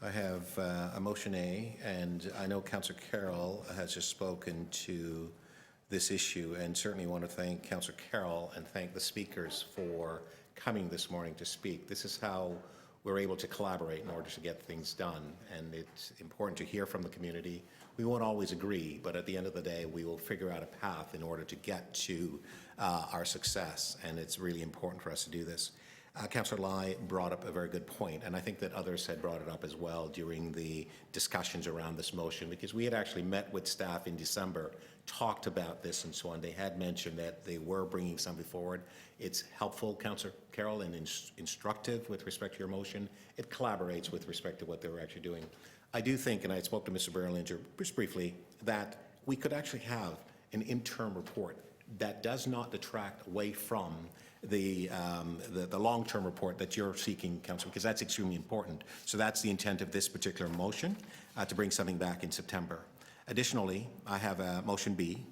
I have a motion A, and I know Councillor Carroll has just spoken to this issue, and certainly want to thank Councillor Carroll and thank the speakers for coming this morning to speak. This is how we're able to collaborate in order to get things done, and it's important to hear from the community. We won't always agree, but at the end of the day, we will figure out a path in order to get to our success, and it's really important for us to do this. Councillor Lai brought up a very good point, and I think that others had brought it up as well during the discussions around this motion, because we had actually met with staff in December, talked about this and so on. They had mentioned that they were bringing something forward. It's helpful, Councillor Carroll, and instructive with respect to your motion. It collaborates with respect to what they were actually doing. I do think, and I spoke to Mr. Berlinger just briefly, that we could actually have an interim report that does not detract away from the long-term report that you're seeking, Councillor, because that's extremely important. So that's the intent of this particular motion, to bring something back in September. Additionally, I have a motion B,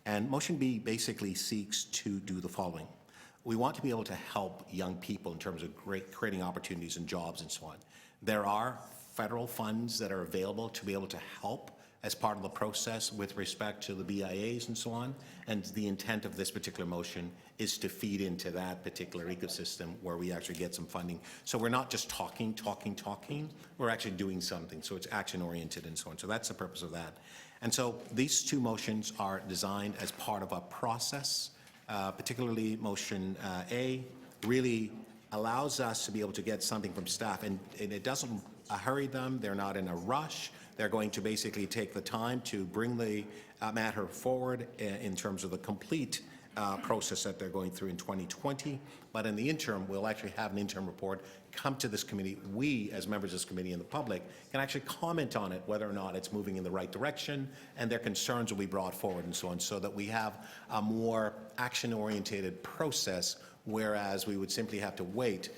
and motion B basically seeks to do the following. We want to be able to help young people in terms of creating opportunities and jobs and so on. There are federal funds that are available to be able to help as part of the process with respect to the BIAs and so on. And the intent of this particular motion is to feed into that particular ecosystem where we actually get some funding. So we're not just talking, we're actually doing something. So it's action oriented and so on. So that's the purpose of that. And so these two motions are designed as part of a process, particularly motion A really allows us to be able to get something from staff, and it doesn't hurry them. They're not in a rush. They're going to basically take the time to bring the matter forward in terms of the complete process that they're going through in 2020. But in the interim, we'll actually have an interim report come to this committee. We, as members of this committee and the public, can actually comment on it, whether or not it's moving in the right direction, and their concerns will be brought forward and so on, so that we have a more action-oriented process, whereas we would simply have to wait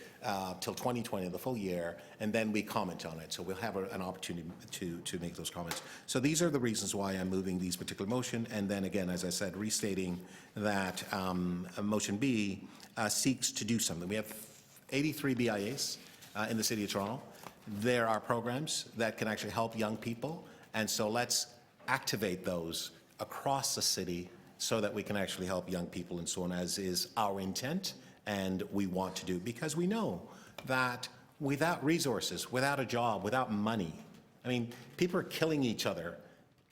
till 2020, the full year, and then we comment on it. So we'll have an opportunity to make those comments. So these are the reasons why I'm moving these particular motion. And then again, as I said, restating that motion B seeks to do something. We have 83 BIAs in the City of Toronto. There are programs that can actually help young people. And so let's activate those across the city so that we can actually help young people and so on, as is our intent and we want to do, because we know that without resources, without a job, without money, I mean, people are killing each other,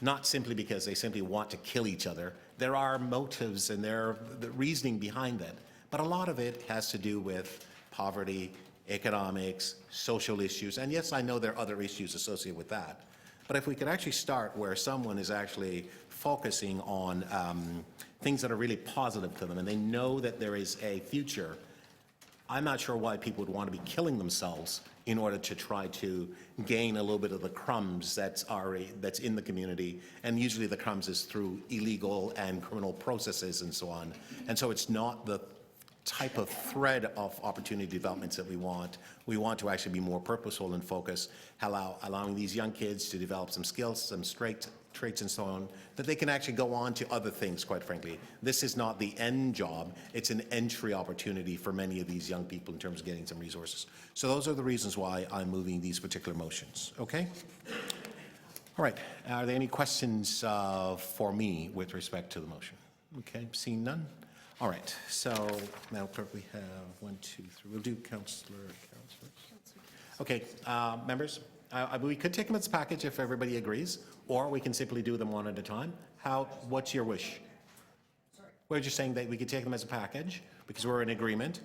not simply because they simply want to kill each other. There are motives and there are the reasoning behind that. But a lot of it has to do with poverty, economics, social issues. And yes, I know there are other issues associated with that. But if we could actually start where someone is actually focusing on things that are really positive to them and they know that there is a future, I'm not sure why people would want to be killing themselves in order to try to gain a little bit of the crumbs that's in the community. And usually the crumbs is through illegal and criminal processes and so on. And so it's not the type of thread of opportunity developments that we want. We want to actually be more purposeful and focus, allowing these young kids to develop some skills, some traits and so on, that they can actually go on to other things, quite frankly. This is not the end job, it's an entry opportunity for many of these young people in terms of getting some resources. So those are the reasons why I'm moving these particular motions, okay? All right, are there any questions for me with respect to the motion? Okay, seeing none? All right, so now we have 1, 2, 3. We'll do Councillor first. Okay, members, we could take them as a package if everybody agrees, or we can simply do them one at a time. What's your wish? We're just saying that we could take them as a package because we're in agreement,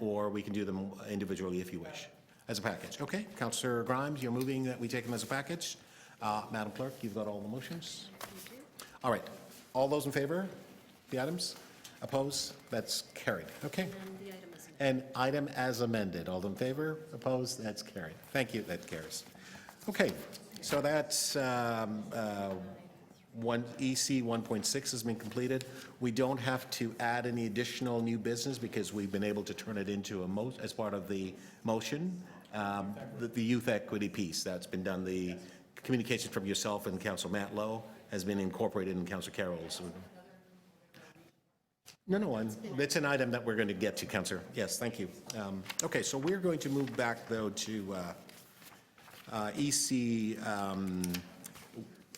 or we can do them individually if you wish, as a package. Okay, Councillor Grimes, you're moving that we take them as a package. Madam Clerk, you've got all the motions. All right, all those in favor? The items? Opposed? That's carried. Okay. And item as amended. All in favor? Opposed? That's carried. Thank you. That carries. Okay. So that's EC 1.6 has been completed. We don't have to add any additional new business because we've been able to turn it into as part of the motion. The youth equity piece that's been done. The communication from yourself and Councillor Matt Lowe has been incorporated in Councillor Carroll's. No, it's an item that we're going to get to, Councillor. Yes, thank you. Okay, so we're going to move back, though, to EC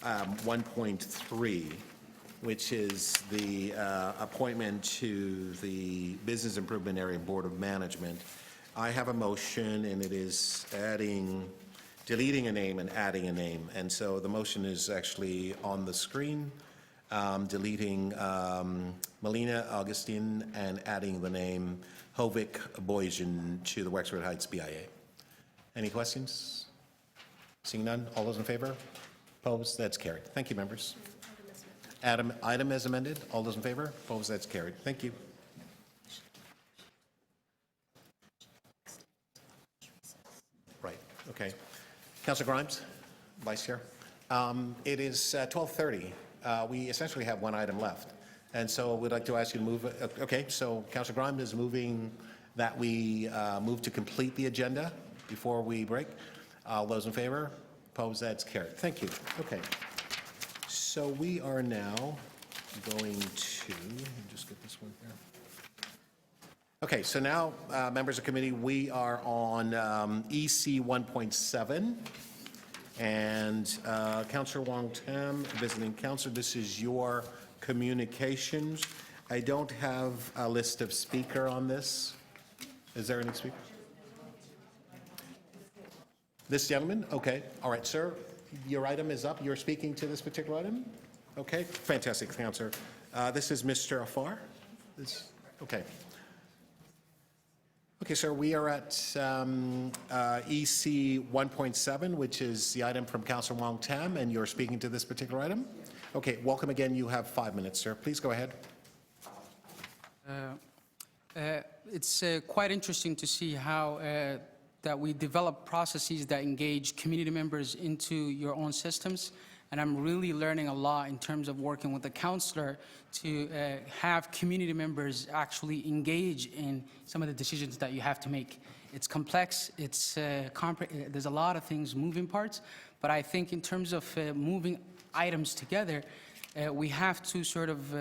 1.3, which is the appointment to the Business Improvement Area Board of Management. I have a motion, and it is deleting a name and adding a name. And so the motion is actually on the screen. Deleting Melina Augustine and adding the name Hovik Boyjan to the Wexford Heights BIA. Any questions? Seeing none, all those in favor? Opposed? That's carried. Thank you, members. Item as amended. All those in favor? Opposed? That's carried. Thank you. Right. Okay. Councillor Grimes, Vice Chair. It is 12:30. We essentially have one item left. And so we'd like to ask you to move. Okay, so Councillor Grimes is moving that we move to complete the agenda before we break. All those in favor? Opposed? That's carried. Thank you. Okay. So we are now going to, let me just get this one here. Okay, so now, members of committee, we are on EC 1.7. And Councillor Wong Tam, visiting councillor, this is your communications. I don't have a list of speaker on this. Is there any speaker? This gentleman? Okay. All right, sir. Your item is up. You're speaking to this particular item? Okay. Fantastic, Councillor. This is Mr. Afar? Okay. Okay, sir, we are at EC 1.7, which is the item from Councillor Wong Tam, and you're speaking to this particular item. Okay, welcome again. You have 5 minutes, sir. Please go ahead. It's quite interesting to see how that we develop processes that engage community members into your own systems. And I'm really learning a lot in terms of working with the councillor to have community members actually engage in some of the decisions that you have to make. It's complex, there's a lot of things, moving parts, but I think in terms of moving items together, we have to sort of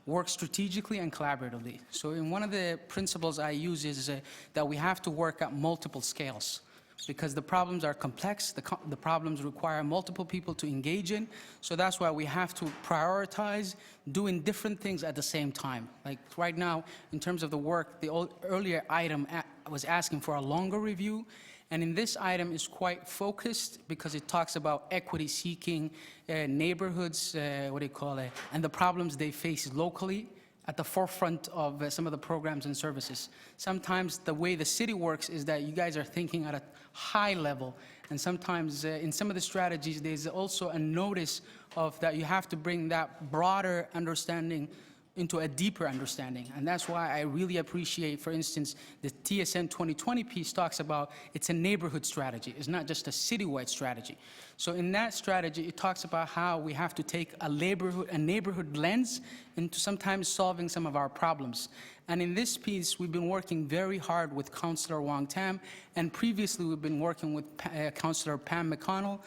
work strategically and collaboratively. So in one of the principles I use is that we have to work at multiple scales. because the problems are complex, the problems require multiple people to engage in, so that's why we have to prioritize doing different things at the same time. Like right now, in terms of the work, the earlier item was asking for a longer review, and in this item is quite focused because it talks about equity-seeking neighborhoods, and the problems they face locally at the forefront of some of the programs and services. Sometimes the way the city works is that you guys are thinking at a high level, and sometimes in some of the strategies there's also a notice of that you have to bring that broader understanding into a deeper understanding. And that's why I really appreciate, for instance, the TSN 2020 piece talks about it's a neighborhood strategy. It's not just a citywide strategy. So in that strategy, it talks about how we have to take a neighborhood lens into sometimes solving some of our problems. And in this piece, we've been working very hard with Councillor Wong Tam, and previously we've been working with Councillor Pam McConnell,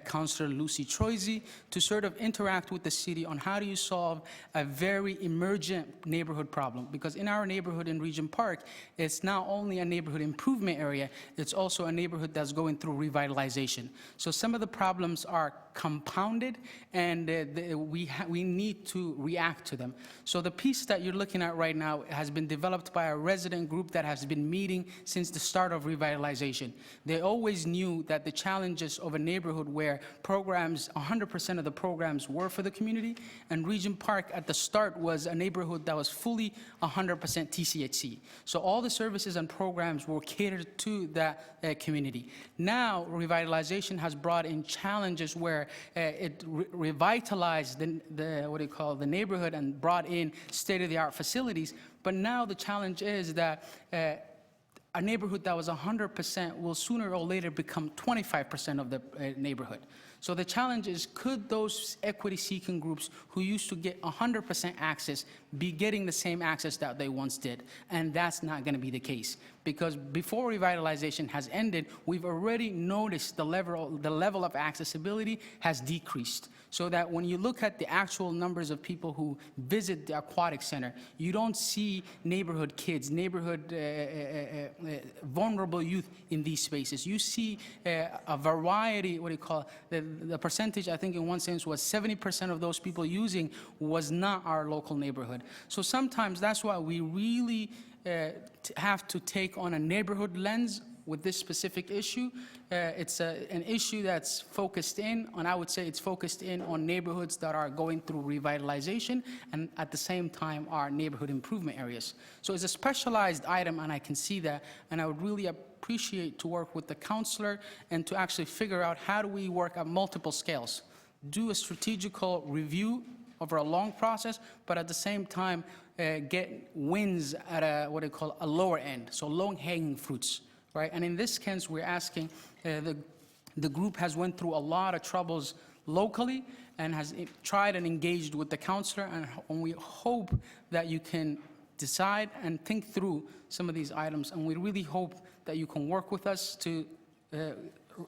Councillor Lucy Troisi, to sort of interact with the city on how do you solve a very emergent neighborhood problem. Because in our neighborhood in Regent Park, it's not only a neighborhood improvement area, it's also a neighborhood that's going through revitalization. So some of the problems are compounded, and we need to react to them. So the piece that you're looking at right now has been developed by a resident group that has been meeting since the start of revitalization. They always knew that the challenges of a neighborhood where programs, 100% of the programs were for the community, and Regent Park at the start was a neighborhood that was fully 100% TCHC. So all the services and programs were catered to that community. Now, revitalization has brought in challenges where it revitalized the neighborhood and brought in state-of-the-art facilities. But now the challenge is that a neighborhood that was 100% will sooner or later become 25% of the neighborhood. So the challenge is, could those equity-seeking groups who used to get 100% access be getting the same access that they once did? And that's not going to be the case, because before revitalization has ended, we've already noticed the level of accessibility has decreased. So that when you look at the actual numbers of people who visit the aquatic center, you don't see neighborhood kids, vulnerable youth in these spaces. You see a variety, the percentage, I think in one sense, was 70% of those people using was not our local neighborhood. So sometimes that's why we really have to take on a neighborhood lens with this specific issue. It's an issue that's focused in, and I would say it's focused in on neighborhoods that are going through revitalization and at the same time are neighborhood improvement areas. So it's a specialized item, and I can see that, and I would really appreciate to work with the councillor and to actually figure out how do we work at multiple scales, do a strategical review over a long process, but at the same time get wins at a lower end, so low-hanging fruits. Right? And in this case, we're asking, the group has went through a lot of troubles locally and has tried and engaged with the councillor, and we hope that you can decide and think through some of these items, and we really hope that you can work with us to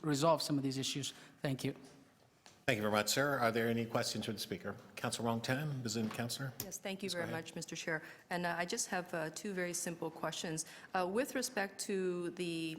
resolve some of these issues. Thank you. Thank you very much, sir. Are there any questions for the speaker? Councillor Wong Tam, Resident Councillor. Yes, thank you very much, Mr. Chair. And I just have two very simple questions. With respect to the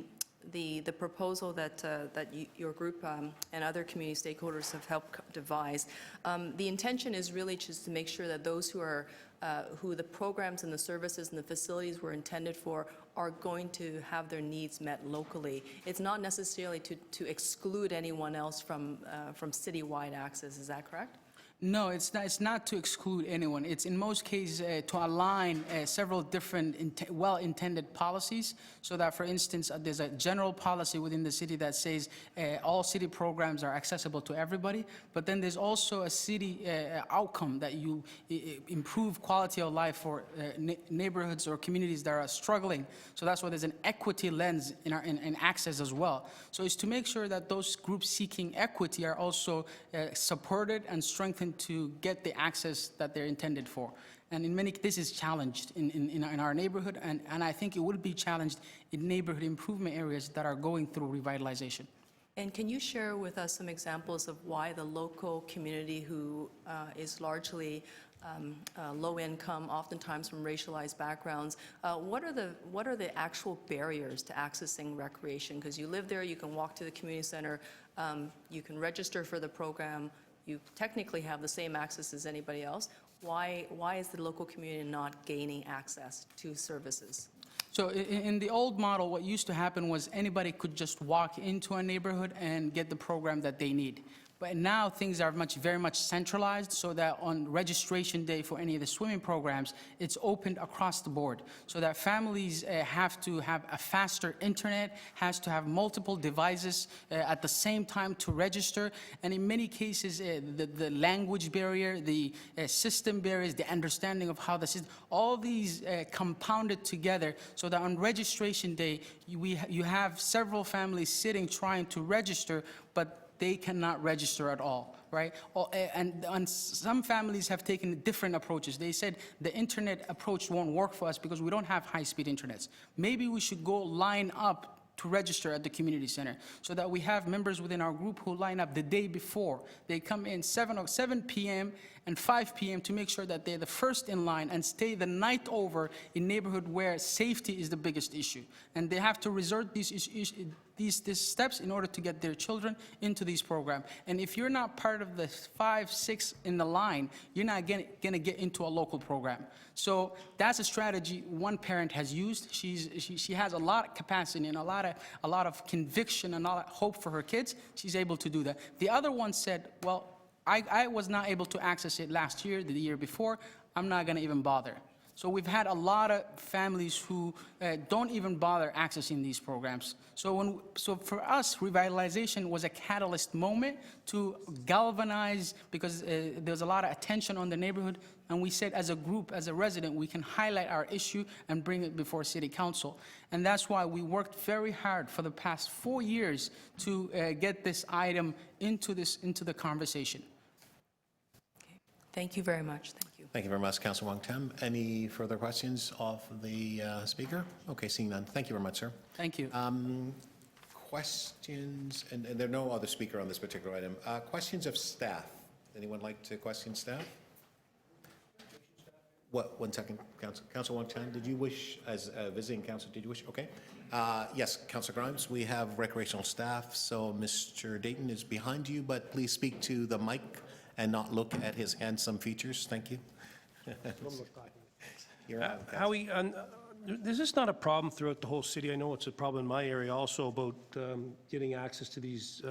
proposal that your group and other community stakeholders have helped devise, the intention is really just to make sure that those who the programs and the services and the facilities were intended for are going to have their needs met locally. It's not necessarily to exclude anyone else from citywide access. Is that correct? No, it's not to exclude anyone. It's in most cases to align several different well-intended policies, so that, for instance, there's a general policy within the city that says all city programs are accessible to everybody, but then there's also a city outcome that you improve quality of life for neighborhoods or communities that are struggling. So that's why there's an equity lens in access as well. So it's to make sure that those groups seeking equity are also supported and strengthened to get the access that they're intended for. And in many, this is challenged in our neighborhood, and I think it would be challenged in neighborhood improvement areas that are going through revitalization. And can you share with us some examples of why the local community who is largely low income, oftentimes from racialized backgrounds. What are the actual barriers to accessing recreation? Because you live there, you can walk to the community center, you can register for the program, you technically have the same access as anybody else. Why is the local community not gaining access to services? So in the old model, what used to happen was anybody could just walk into a neighborhood and get the program that they need. But now things are very much centralized, so that on registration day for any of the swimming programs, it's opened across the board, so that families have to have a faster internet, has to have multiple devices at the same time to register, and in many cases, the language barrier, the system barriers, the understanding of how the system, all these compounded together, so that on registration day, you have several families sitting trying to register, but they cannot register at all, right? And some families have taken different approaches. They said the internet approach won't work for us because we don't have high-speed internets. Maybe we should go line up to register at the community center, so that we have members within our group who line up the day before. They come in 7 p.m. and 5 p.m. to make sure that they're the first in line and stay the night over in neighborhood where safety is the biggest issue. And they have to resort these steps in order to get their children into these programs. And if you're not part of the 5, 6 in the line, you're not going to get into a local program. So that's a strategy one parent has used. She has a lot of capacity and a lot of conviction and a lot of hope for her kids. She's able to do that. The other one said, well, I was not able to access it last year, the year before. I'm not going to even bother. So we've had a lot of families who don't even bother accessing these programs. So for us, revitalization was a catalyst moment to galvanize, because there's a lot of attention on the neighborhood, and we said as a group, as a resident, we can highlight our issue and bring it before City Council. And that's why we worked very hard for the past 4 years to get this item into the conversation. Okay. Thank you very much. Thank you. Thank you very much, Councilor Wong Tam. Any further questions of the speaker? Okay, seeing none. Thank you very much, sir. Thank you. Questions, and there are no other speaker on this particular item. Questions of staff. Anyone like to question staff? What, 1 second, Councilor Wong Tam, did you wish, as a visiting council, did you wish? Okay. Yes, Councilor Grimes, we have recreational staff, so Mr. Dayton is behind you, but please speak to the mic and not look at his handsome features. Thank you. You're on, Howie, this is not a problem throughout the whole city. I know it's a problem in my area also about getting access to these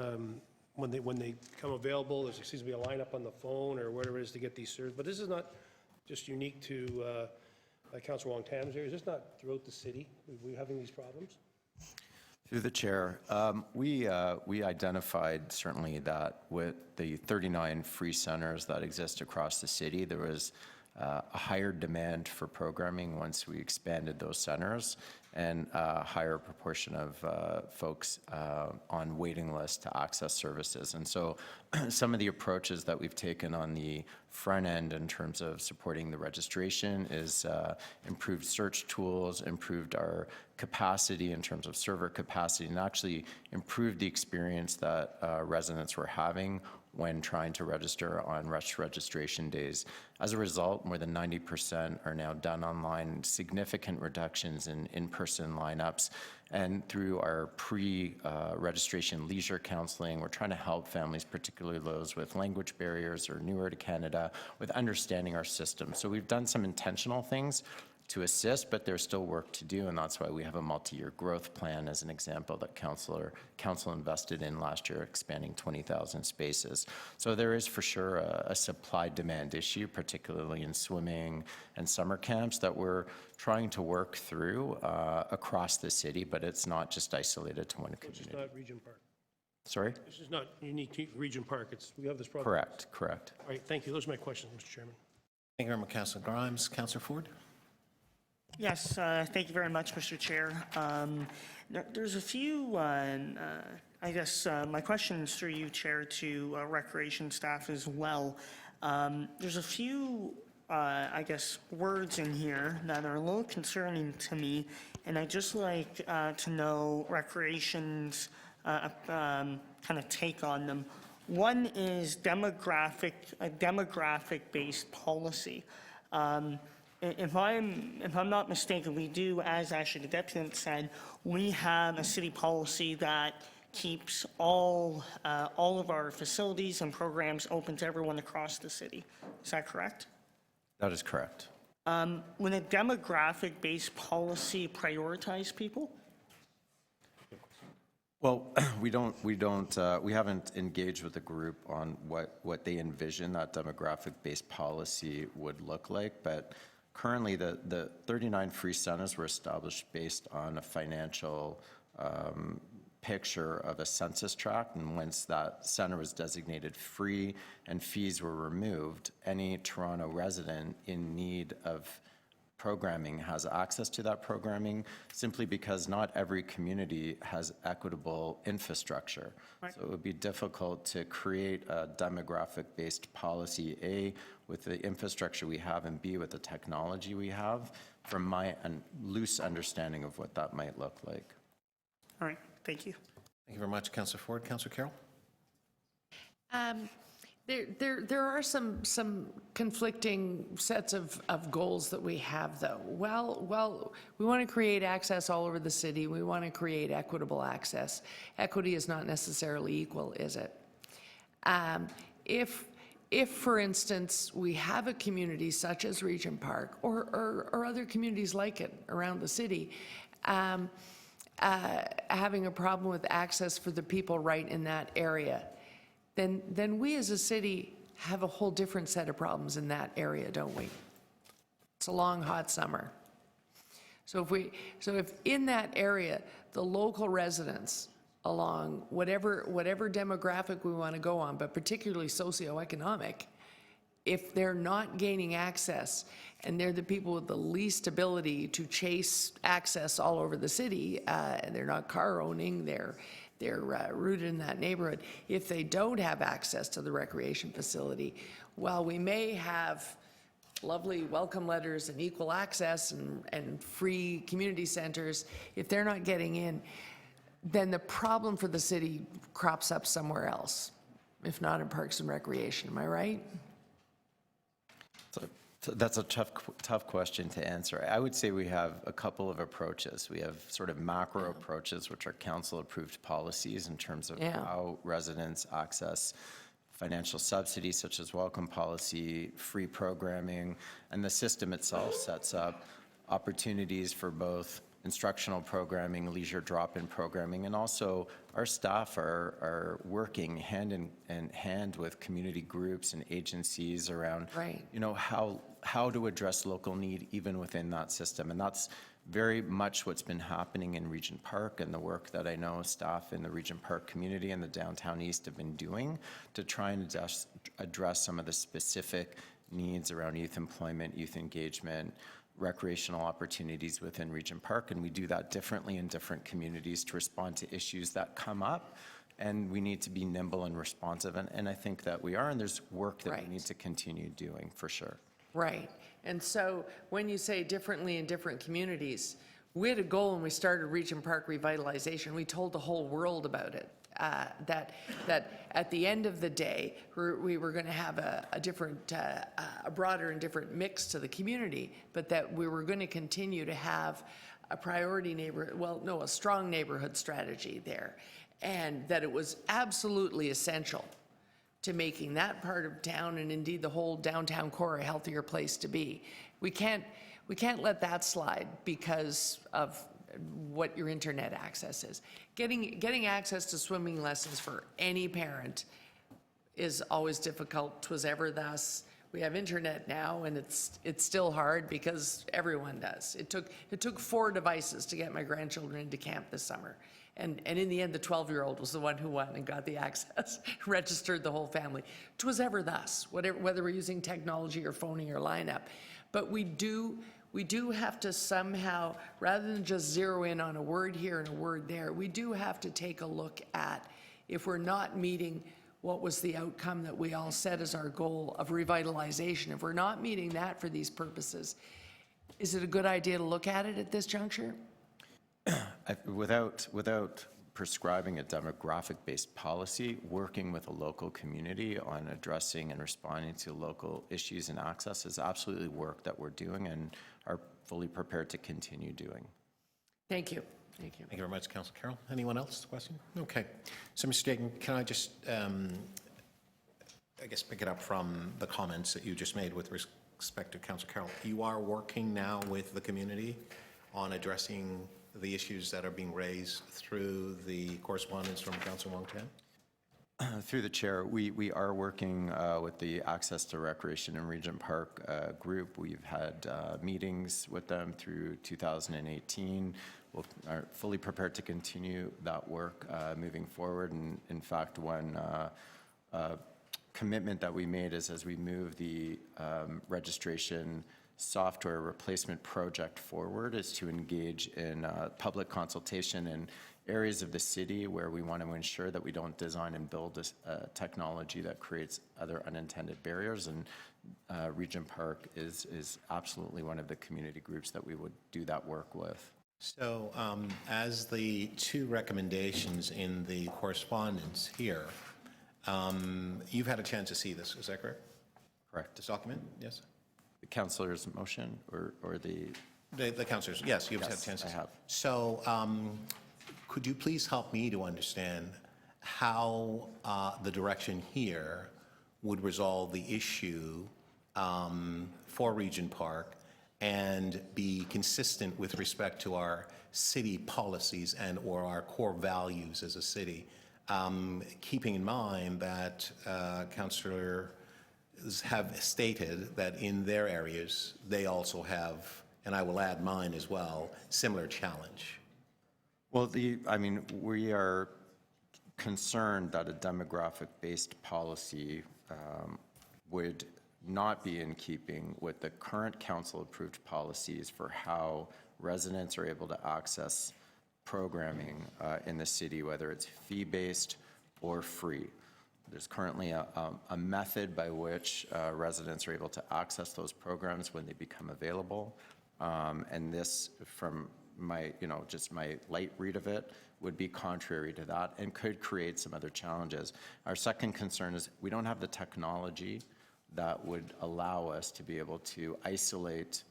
when they come available. There seems to be a lineup on the phone or whatever it is to get these served. But this is not just unique to Councilor Wong Tam's area. Is this not throughout the city? Are we having these problems? Through the chair, we identified certainly that with the 39 free centers that exist across the city, there was a higher demand for programming once we expanded those centers, and a higher proportion of folks on waiting lists to access services. And so some of the approaches that we've taken on the front end in terms of supporting the registration is improved search tools, improved our capacity in terms of server capacity, and actually improved the experience that residents were having when trying to register on rush registration days. As a result, more than 90% are now done online, significant reductions in in-person lineups. And through our pre-registration leisure counseling, we're trying to help families, particularly those with language barriers or newer to Canada, with understanding our system. So we've done some intentional things to assist, but there's still work to do, and that's why we have a multi-year growth plan, as an example, that council invested in last year, expanding 20,000 spaces. So there is for sure a supply-demand issue, particularly in swimming and summer camps, that we're trying to work through across the city, but it's not just isolated to one community. This is not Regent Park. Sorry? This is not unique to Regent Park. We have this problem. Correct. All right, thank you. Those are my questions, Mr. Chairman. Thank you very much, Councilor Grimes. Councilor Ford? Yes, thank you very much, Mr. Chair. There's a few, I guess, my questions through you, Chair, to recreation staff as well. There's a few, I guess, words in here that are a little concerning to me, and I'd just like to know recreation's kind of take on them. One is a demographic-based policy. If I'm not mistaken, we do, as actually the deputant said, we have a city policy that keeps all of our facilities and programs open to everyone across the city. Is that correct? That is correct. Would a demographic-based policy prioritize people? Well, we haven't engaged with the group on what they envision that demographic-based policy would look like, but currently the 39 free centers were established based on a financial picture of a census tract, and once that center was designated free and fees were removed, any Toronto resident in need of programming has access to that programming, simply because not every community has equitable infrastructure. Right. So it would be difficult to create a demographic-based policy, A, with the infrastructure we have, and B, with the technology we have, from my loose understanding of what that might look like. All right, thank you. Thank you very much, Councillor Ford. Councillor Carroll? There are some conflicting sets of goals that we have, though. Well, we want to create access all over the city. We want to create equitable access. Equity is not necessarily equal, is it? If, for instance, we have a community such as Regent Park or other communities like it around the city, having a problem with access for the people right in that area, then we as a city have a whole different set of problems in that area, don't we? It's a long, hot summer. So if in that area, the local residents along whatever demographic we want to go on, but particularly socioeconomic, if they're not gaining access and they're the people with the least ability to chase access all over the city, and they're not car owning, they're rooted in that neighborhood, if they don't have access to the recreation facility, while we may have lovely welcome letters and equal access and free community centers, if they're not getting in, then the problem for the city crops up somewhere else, if not in Parks and Recreation. Am I right? So that's a tough question to answer. I would say we have a couple of approaches. We have sort of macro approaches, which are council-approved policies in terms of how residents access financial subsidies, such as welcome policy, free programming, and the system itself sets up opportunities for both instructional programming, leisure drop-in programming, and also our staff are working hand in hand with community groups and agencies around, you know, how to address local need even within that system. And that's very much what's been happening in Regent Park, and the work that I know staff in the Regent Park community and the Downtown East have been doing to try and address some of the specific needs around youth employment, youth engagement, recreational opportunities within Regent Park, and we do that differently in different communities to respond to issues that come up, and we need to be nimble and responsive, and I think that we are, and there's work that we need to continue doing for sure. Right. And so when you say differently in different communities, we had a goal when we started Regent Park revitalization. We told the whole world about it. That at the end of the day, we were going to have a different, a broader and different mix to the community, but that we were going to continue to have a priority a strong neighborhood strategy there, and that it was absolutely essential to making that part of town, and indeed the whole downtown core, a healthier place to be. We can't let that slide because of what your internet access is. Getting access to swimming lessons for any parent is always difficult. 'Twas ever thus. We have internet now, and it's still hard because everyone does. It took 4 devices to get my grandchildren into camp this summer. And in the end, the 12-year-old was the one who went and got the access, registered the whole family. 'Twas ever thus, whether we're using technology or phoning or lineup. But we do have to somehow, rather than just zero in on a word here and a word there, we do have to take a look at, if we're not meeting what was the outcome that we all set as our goal of revitalization, if we're not meeting that for these purposes, is it a good idea to look at it at this juncture? Without prescribing a demographic-based policy, working with a local community on addressing and responding to local issues and access is absolutely work that we're doing and are fully prepared to continue doing. Thank you. Thank you. Thank you very much, Councillor Carroll. Anyone else? Question? Okay. So, Mr. Dayton, can I just, I guess, pick it up from the comments that you just made with respect to Councillor Carroll. You are working now with the community on addressing the issues that are being raised through the correspondence from Councillor Wong-Tam? Through the chair, we are working with the Access to Recreation in Regent Park group. We've had meetings with them through 2018. We are fully prepared to continue that work moving forward. And in fact, one commitment that we made is as we move the registration software replacement project forward is to engage in public consultation in areas of the city where we want to ensure that we don't design and build a technology that creates other unintended barriers. And Regent Park is absolutely one of the community groups that we would do that work with. So, as the two recommendations in the correspondence here, you've had a chance to see this, is that correct? Correct. This document, yes? The councillor's motion or the... The councillors, yes, you've had a Yes, chance to I see. have. So, could you please help me to understand how the direction here would resolve the issue for Regent Park and be consistent with respect to our city policies and or our core values as a city, keeping in mind that councillors have stated that in their areas they also have, and I will add mine as well, similar challenge. Well, I mean, we are concerned that a demographic-based policy would not be in keeping with the current council-approved policies for how residents are able to access programming in the city, whether it's fee-based or free. There's currently a method by which residents are able to access those programs when they become available. And this, from my, just my light read of it, would be contrary to that and could create some other challenges. Our second concern is we don't have the technology that would allow us to be able to isolate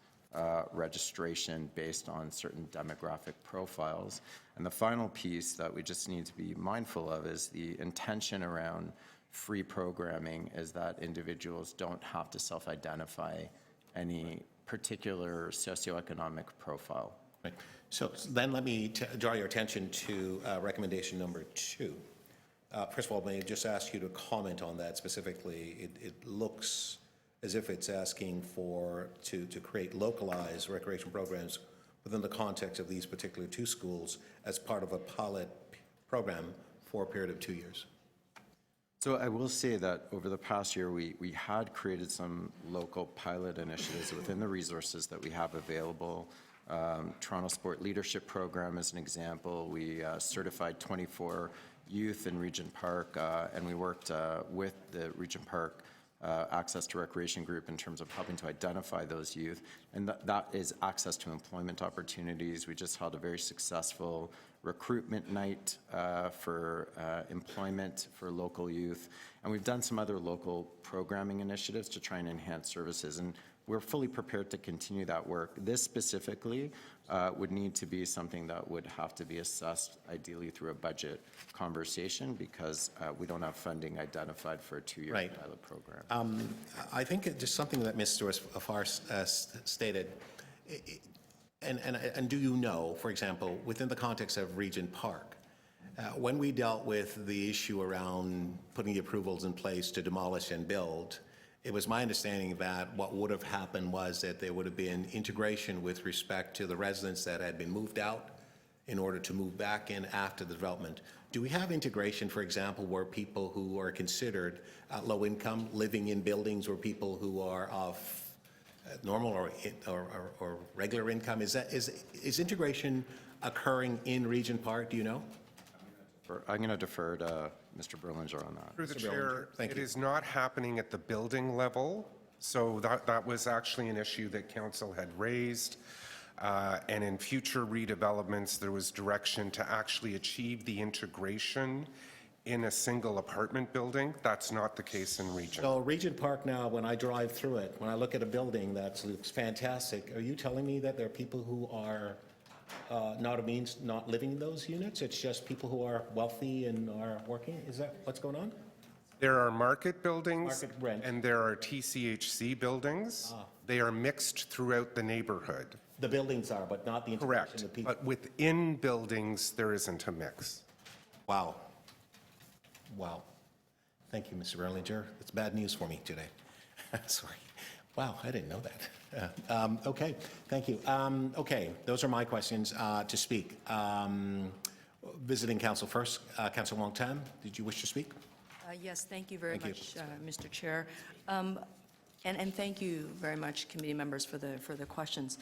registration based on certain demographic profiles. And the final piece that we just need to be mindful of is the intention around free programming is that individuals don't have to self-identify any particular socioeconomic profile. Right. So then let me draw your attention to recommendation number 2. First of all, may I just ask you to comment on that specifically? It looks as if it's asking to create localized recreation programs within the context of these particular 2 schools as part of a pilot program for a period of 2 years. So I will say that over the past year, we had created some local pilot initiatives within the resources that we have available. Toronto Sport Leadership Program is an example. We certified 24 youth in Regent Park, and we worked with the Regent Park Access to Recreation Group in terms of helping to identify those youth. And that is access to employment opportunities. We just held a very successful recruitment night for employment for local youth. And we've done some other local programming initiatives to try and enhance services. And we're fully prepared to continue that work. This specifically would need to be something that would have to be assessed ideally through a budget conversation because we don't have funding identified for a 2-year pilot program. I think just something that Mr. Afar stated, and do you know, for example, within the context of Regent Park, when we dealt with the issue around putting the approvals in place to demolish and build, it was my understanding that what would have happened was that there would have been integration with respect to the residents that had been moved out in order to move back in after the development. Do we have integration, for example, where people who are considered low income living in buildings or people who are of normal or regular income? Is integration occurring in Regent Park? Do you know? I'm going to defer to Mr. Berlinger on that. Through the Mr. chair, Thank it you. is not happening at the building level. So that was actually an issue that council had raised. And in future redevelopments, there was direction to actually achieve the integration in a single apartment building. That's not the case in Regent. So Regent Park now, when I drive through it, when I look at a building that looks fantastic, are you telling me that there are people who are not living in those units? It's just people who are wealthy and are working? Is that what's going on? There are market buildings Market rent. and there are TCHC buildings. They are mixed throughout the neighborhood. The buildings are, but not the integration Correct. of people. But within buildings, there isn't a mix. Wow. Wow. Thank you, Mr. Erlinger. That's bad news for me today. Sorry. Wow, I didn't know that. Okay, thank you. Okay, those are my questions to speak. Visiting council first. Councilor Wong Tam, did you wish to speak? Yes, thank you very Thank you. much, Mr. Chair. And thank you very much, committee members, for the questions.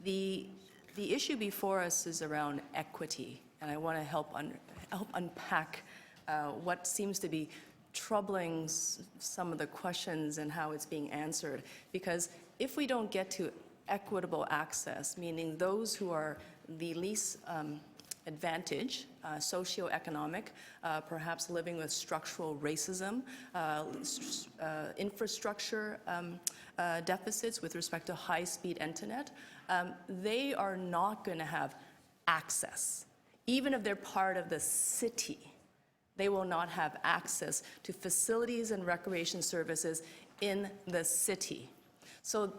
The issue before us is around equity, and I want to help unpack what seems to be troubling some of the questions and how it's being answered. Because if we don't get to equitable access, meaning those who are the least advantage, socioeconomic, perhaps living with structural racism, infrastructure deficits with respect to high-speed internet, they are not going to have access. Even if they're part of the city, they will not have access to facilities and recreation services in the city. So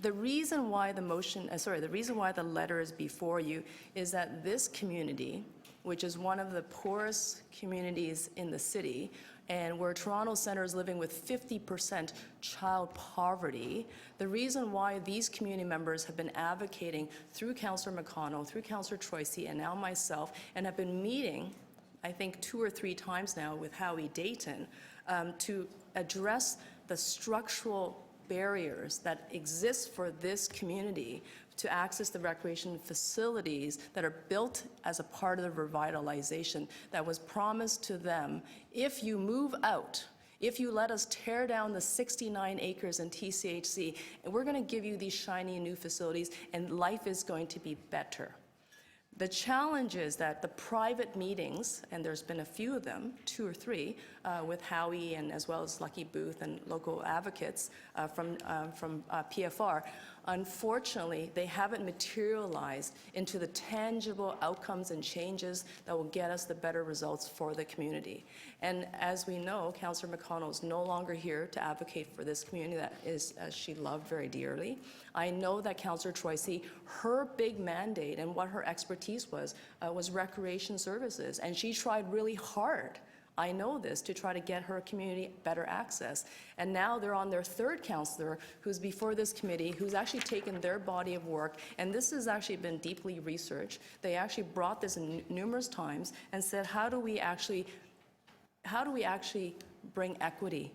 the reason why the reason why the letter is before you is that this community, which is one of the poorest communities in the city, and where Toronto Centre is living with 50% child poverty, the reason why these community members have been advocating through Councillor McConnell, through Councillor Troisi, and now myself, and have been meeting, I think 2 or 3 times now with Howie Dayton, to address the structural barriers that exist for this community to access the recreation facilities that are built as a part of the revitalization that was promised to them. If you move out, if you let us tear down the 69 acres in TCHC, and we're going to give you these shiny new facilities, and life is going to be better. The challenge is that the private meetings, and there's been a few of them, 2 or 3, with Howie and as well as Lucky Booth and local advocates from PFR, unfortunately, they haven't materialized into the tangible outcomes and changes that will get us the better results for the community. And as we know, Councillor McConnell is no longer here to advocate for this community that is, as she loved very dearly. I know that Councillor Troisi, her big mandate and what her expertise was recreation services, and she tried really hard, I know this, to try to get her community better access. And now they're on their 3rd councillor who's before this committee, who's actually taken their body of work, and this has actually been deeply researched. They actually brought this in numerous times and said, how do we actually bring equity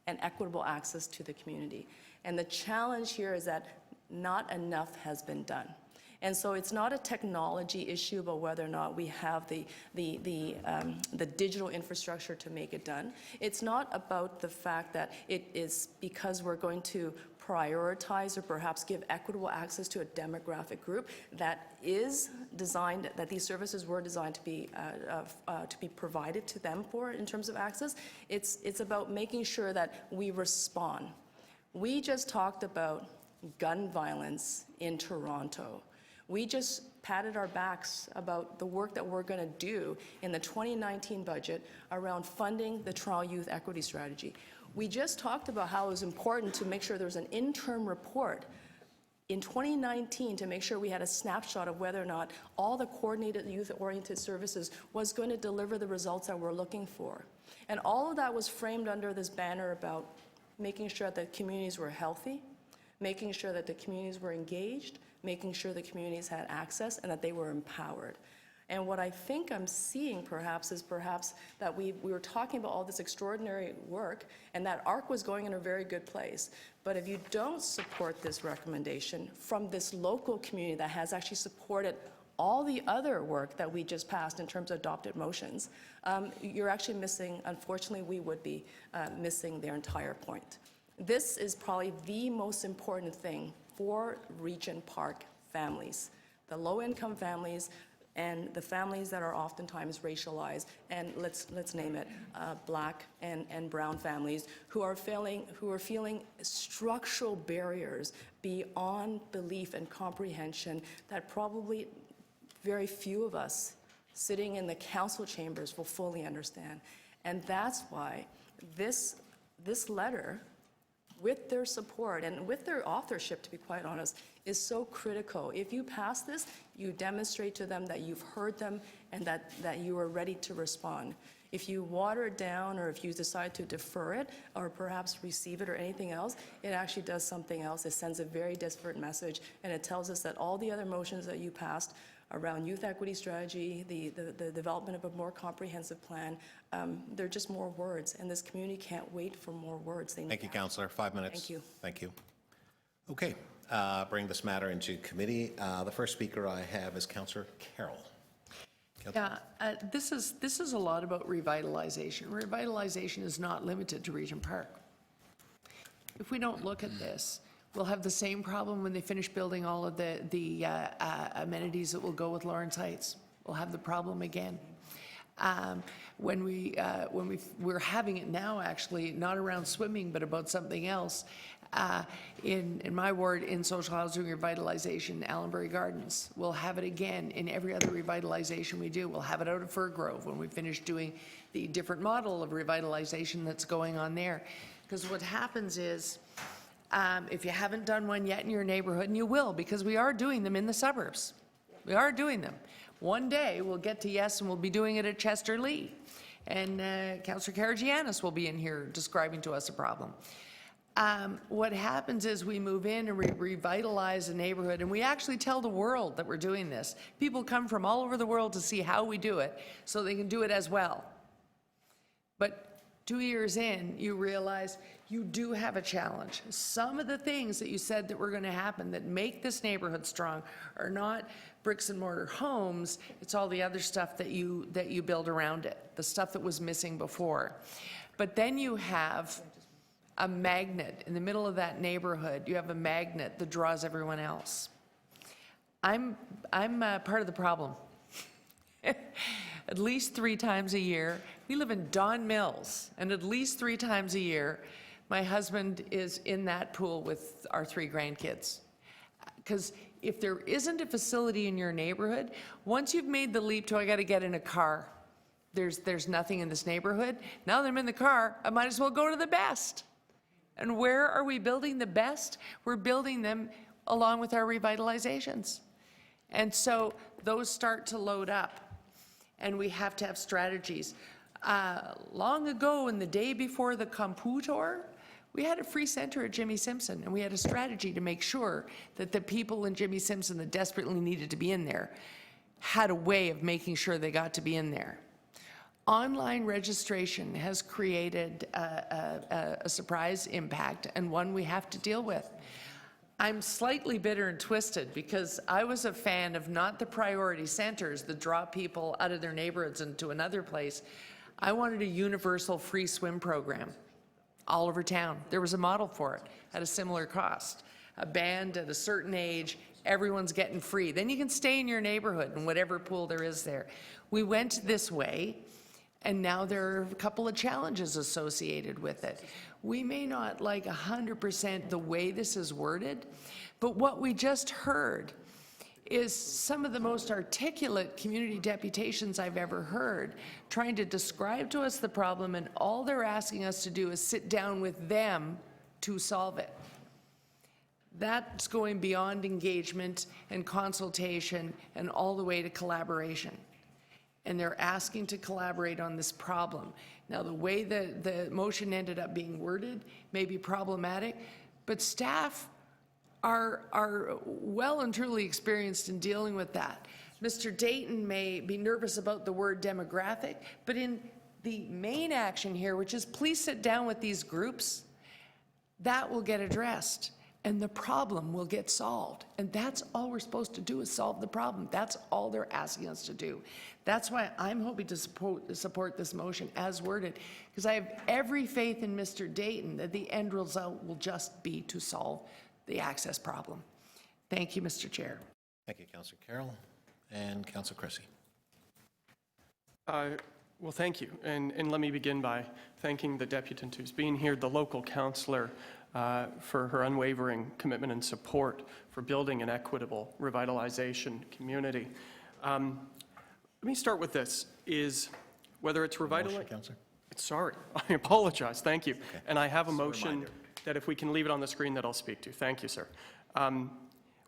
and equitable access to the community? And the challenge here is that not enough has been done. And so it's not a technology issue about whether or not we have the digital infrastructure to make it done. It's not about the fact that it is because we're going to prioritize or perhaps give equitable access to a demographic group that is designed, that these services were designed to be provided to them for in terms of access. It's about making sure that we respond. We just talked about gun violence in Toronto. We just patted our backs about the work that we're going to do in the 2019 budget around funding the Toronto Youth Equity Strategy. We just talked about how it was important to make sure there was an interim report in 2019 to make sure we had a snapshot of whether or not all the coordinated youth-oriented services was going to deliver the results that we're looking for. And all of that was framed under this banner about making sure that communities were healthy, making sure that the communities were engaged, making sure the communities had access and that they were empowered. And what I think I'm seeing perhaps is that we were talking about all this extraordinary work and that ARC was going in a very good place. But if you don't support this recommendation from this local community that has actually supported all the other work that we just passed in terms of adopted motions, you're actually missing, unfortunately, we would be missing their entire point. This is probably the most important thing for Regent Park families, the low-income families, and the families that are oftentimes racialized, and let's name it, Black and brown families who are feeling structural barriers beyond belief and comprehension that probably very few of us sitting in the council chambers will fully understand. And that's why this letter, with their support and with their authorship, to be quite honest, is so critical. If you pass this, you demonstrate to them that you've heard them and that you are ready to respond. If you water it down, or if you decide to defer it, or perhaps receive it or anything else, it actually does something else. It sends a very disparate message, and it tells us that all the other motions that you passed around youth equity strategy, the development of a more comprehensive plan, they're just more words, and this community can't wait for more words. Thank you, Councillor. 5 minutes. Thank you. Thank you. Okay, bring this matter into committee. The first speaker I have is Councillor Carroll. Yeah, this is a lot about revitalization. Revitalization is not limited to Regent Park. If we don't look at this, we'll have the same problem when they finish building all of the amenities that will go with Lawrence Heights. We'll have the problem again. We're having it now, actually, not around swimming, but about something else. In my ward, in social housing revitalization, Allenbury Gardens. We'll have it again in every other revitalization we do. We'll have it out of Fir Grove when we finish doing the different model of revitalization that's going on there. Because what happens is, if you haven't done one yet in your neighborhood, and you will, because we are doing them in the suburbs. We are doing them. One day we'll get to yes, and we'll be doing it at Chester Lee. And Councillor Karagianis will be in here describing to us a problem. What happens is we move in and we revitalize a neighborhood, and we actually tell the world that we're doing this. People come from all over the world to see how we do it so they can do it as well. But 2 years in, you realize you do have a challenge. Some of the things that you said that were going to happen that make this neighborhood strong are not bricks and mortar homes. It's all the other stuff that you build around it, the stuff that was missing before. But then you have a magnet in the middle of that neighborhood. You have a magnet that draws everyone else. I'm part of the problem. At least 3 times a year. We live in Don Mills, and at least 3 times a year, my husband is in that pool with our 3 grandkids. Because if there isn't a facility in your neighborhood, once you've made the leap to, I got to get in a car, there's nothing in this neighborhood. Now that I'm in the car, I might as well go to the best. And where are we building the best? We're building them along with our revitalizations. And so those start to load up. And we have to have strategies. Long ago, in the day before the computer, we had a free center at Jimmy Simpson, and we had a strategy to make sure that the people in Jimmy Simpson that desperately needed to be in there had a way of making sure they got to be in there. Online registration has created a surprise impact, and one we have to deal with. I'm slightly bitter and twisted because I was a fan of not the priority centers that draw people out of their neighborhoods into another place. I wanted a universal free swim program all over town. There was a model for it at a similar cost. A band at a certain age, everyone's getting free. Then you can stay in your neighborhood in whatever pool there is there. We went this way, and now there are a couple of challenges associated with it. We may not like 100% the way this is worded, but what we just heard is some of the most articulate community deputations I've ever heard trying to describe to us the problem, and all they're asking us to do is sit down with them to solve it. That's going beyond engagement and consultation and all the way to collaboration. And they're asking to collaborate on this problem. Now, the way the motion ended up being worded may be problematic, but staff are well and truly experienced in dealing with that. Mr. Dayton may be nervous about the word demographic, but in the main action here, which is please sit down with these groups, that will get addressed. And the problem will get solved. And that's all we're supposed to do, is solve the problem. That's all they're asking us to do. That's why I'm hoping to support this motion as worded, because I have every faith in Mr. Dayton that the end result will just be to solve the access problem. Thank you, Mr. Chair. Thank you, Councillor Carroll. And Councillor Cressy. Well, thank you. And let me begin by thanking the deputant who's been here, the local councillor, for her unwavering commitment and support for building an equitable revitalization community. Let me start with this, is whether it's revitalization... Councillor. Sorry, I apologize, thank you. Okay. And I have a Just a motion reminder. that if we can leave it on the screen that I'll speak to. Thank you, sir.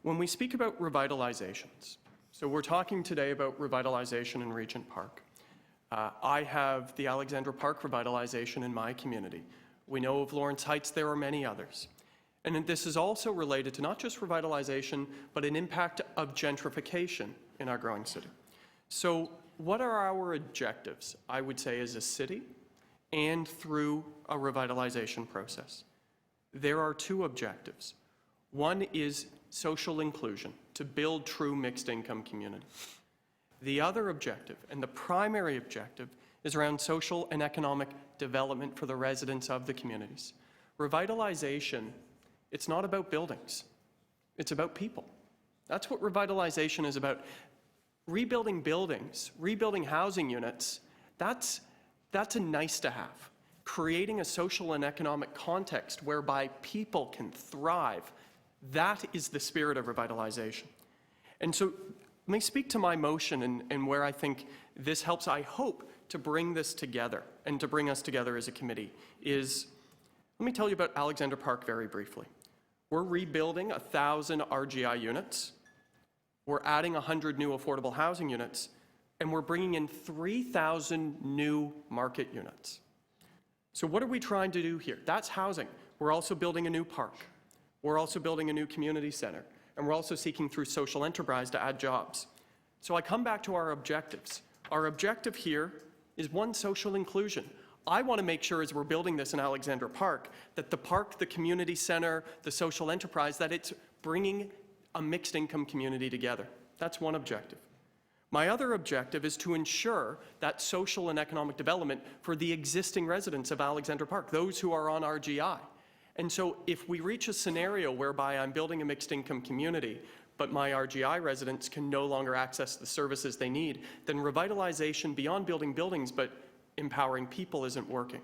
When we speak about revitalizations, so we're talking today about revitalization in Regent Park. I have the Alexandra Park revitalization in my community. We know of Lawrence Heights, there are many others. And this is also related to not just revitalization, but an impact of gentrification in our growing city. So what are our objectives, I would say, as a city and through a revitalization process? There are two objectives. One is social inclusion, to build true mixed income community. The other objective, and the primary objective, is around social and economic development for the residents of the communities. Revitalization, it's not about buildings, it's about people. That's what revitalization is about. Rebuilding buildings, rebuilding housing units, that's a nice to have. Creating a social and economic context whereby people can thrive, that is the spirit of revitalization. And so let me speak to my motion and where I think this helps, I hope, to bring this together and to bring us together as a committee is, let me tell you about Alexandra Park very briefly. We're rebuilding 1,000 RGI units. We're adding 100 new affordable housing units, and we're bringing in 3,000 new market units. So what are we trying to do here? That's housing. We're also building a new park. We're also building a new community center, and we're also seeking through social enterprise to add jobs. So I come back to our objectives. Our objective here is one, social inclusion. I want to make sure as we're building this in Alexandra Park, that the park, the community center, the social enterprise, that it's bringing a mixed income community together. That's one objective. My other objective is to ensure that social and economic development for the existing residents of Alexandra Park, those who are on RGI. And so if we reach a scenario whereby I'm building a mixed income community, but my RGI residents can no longer access the services they need, then revitalization beyond building buildings, but empowering people isn't working.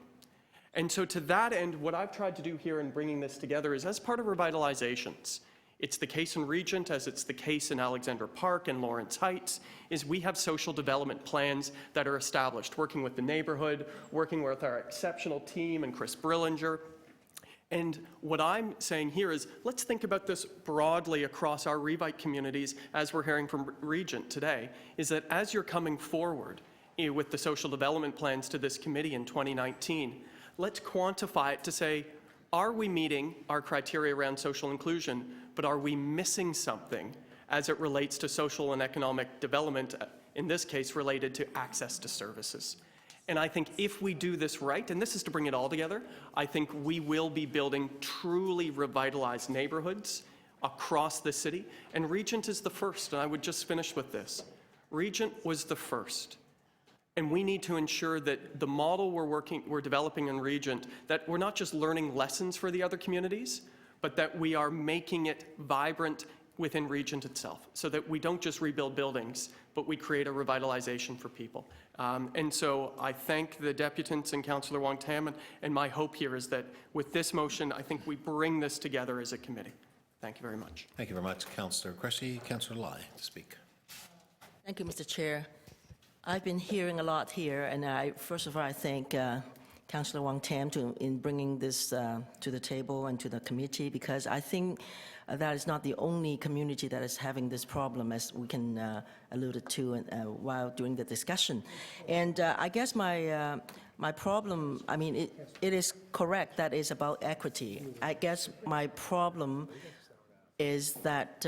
And so to that end, what I've tried to do here in bringing this together is as part of revitalizations, it's the case in Regent, as it's the case in Alexandra Park and Lawrence Heights, is we have social development plans that are established, working with the neighborhood, working with our exceptional team and Chris Brillinger. And what I'm saying here is, let's think about this broadly across our Revite communities, as we're hearing from Regent today, is that as you're coming forward with the social development plans to this committee in 2019, let's quantify it to say, are we meeting our criteria around social inclusion, but are we missing something as it relates to social and economic development, in this case related to access to services? And I think if we do this right, and this is to bring it all together, I think we will be building truly revitalized neighborhoods across the city. And Regent is the first, and I would just finish with this. Regent was the first. And we need to ensure that the model we're developing in Regent, that we're not just learning lessons for the other communities, but that we are making it vibrant within Regent itself, so that we don't just rebuild buildings, but we create a revitalization for people. And so I thank the deputants and Councillor Wong-Tam, and my hope here is that with this motion, I think we bring this together as a committee. Thank you very much. Thank you very much, Councillor Cressy. Councillor Lai to speak. Thank you, Mr. Chair. I've been hearing a lot here, and first of all, I thank Councillor Wong-Tam in bringing this to the table and to the committee, because I think that is not the only community that is having this problem, as we can alluded to while during the discussion. And I guess my problem, I mean, it is correct that it's about equity. I guess my problem is that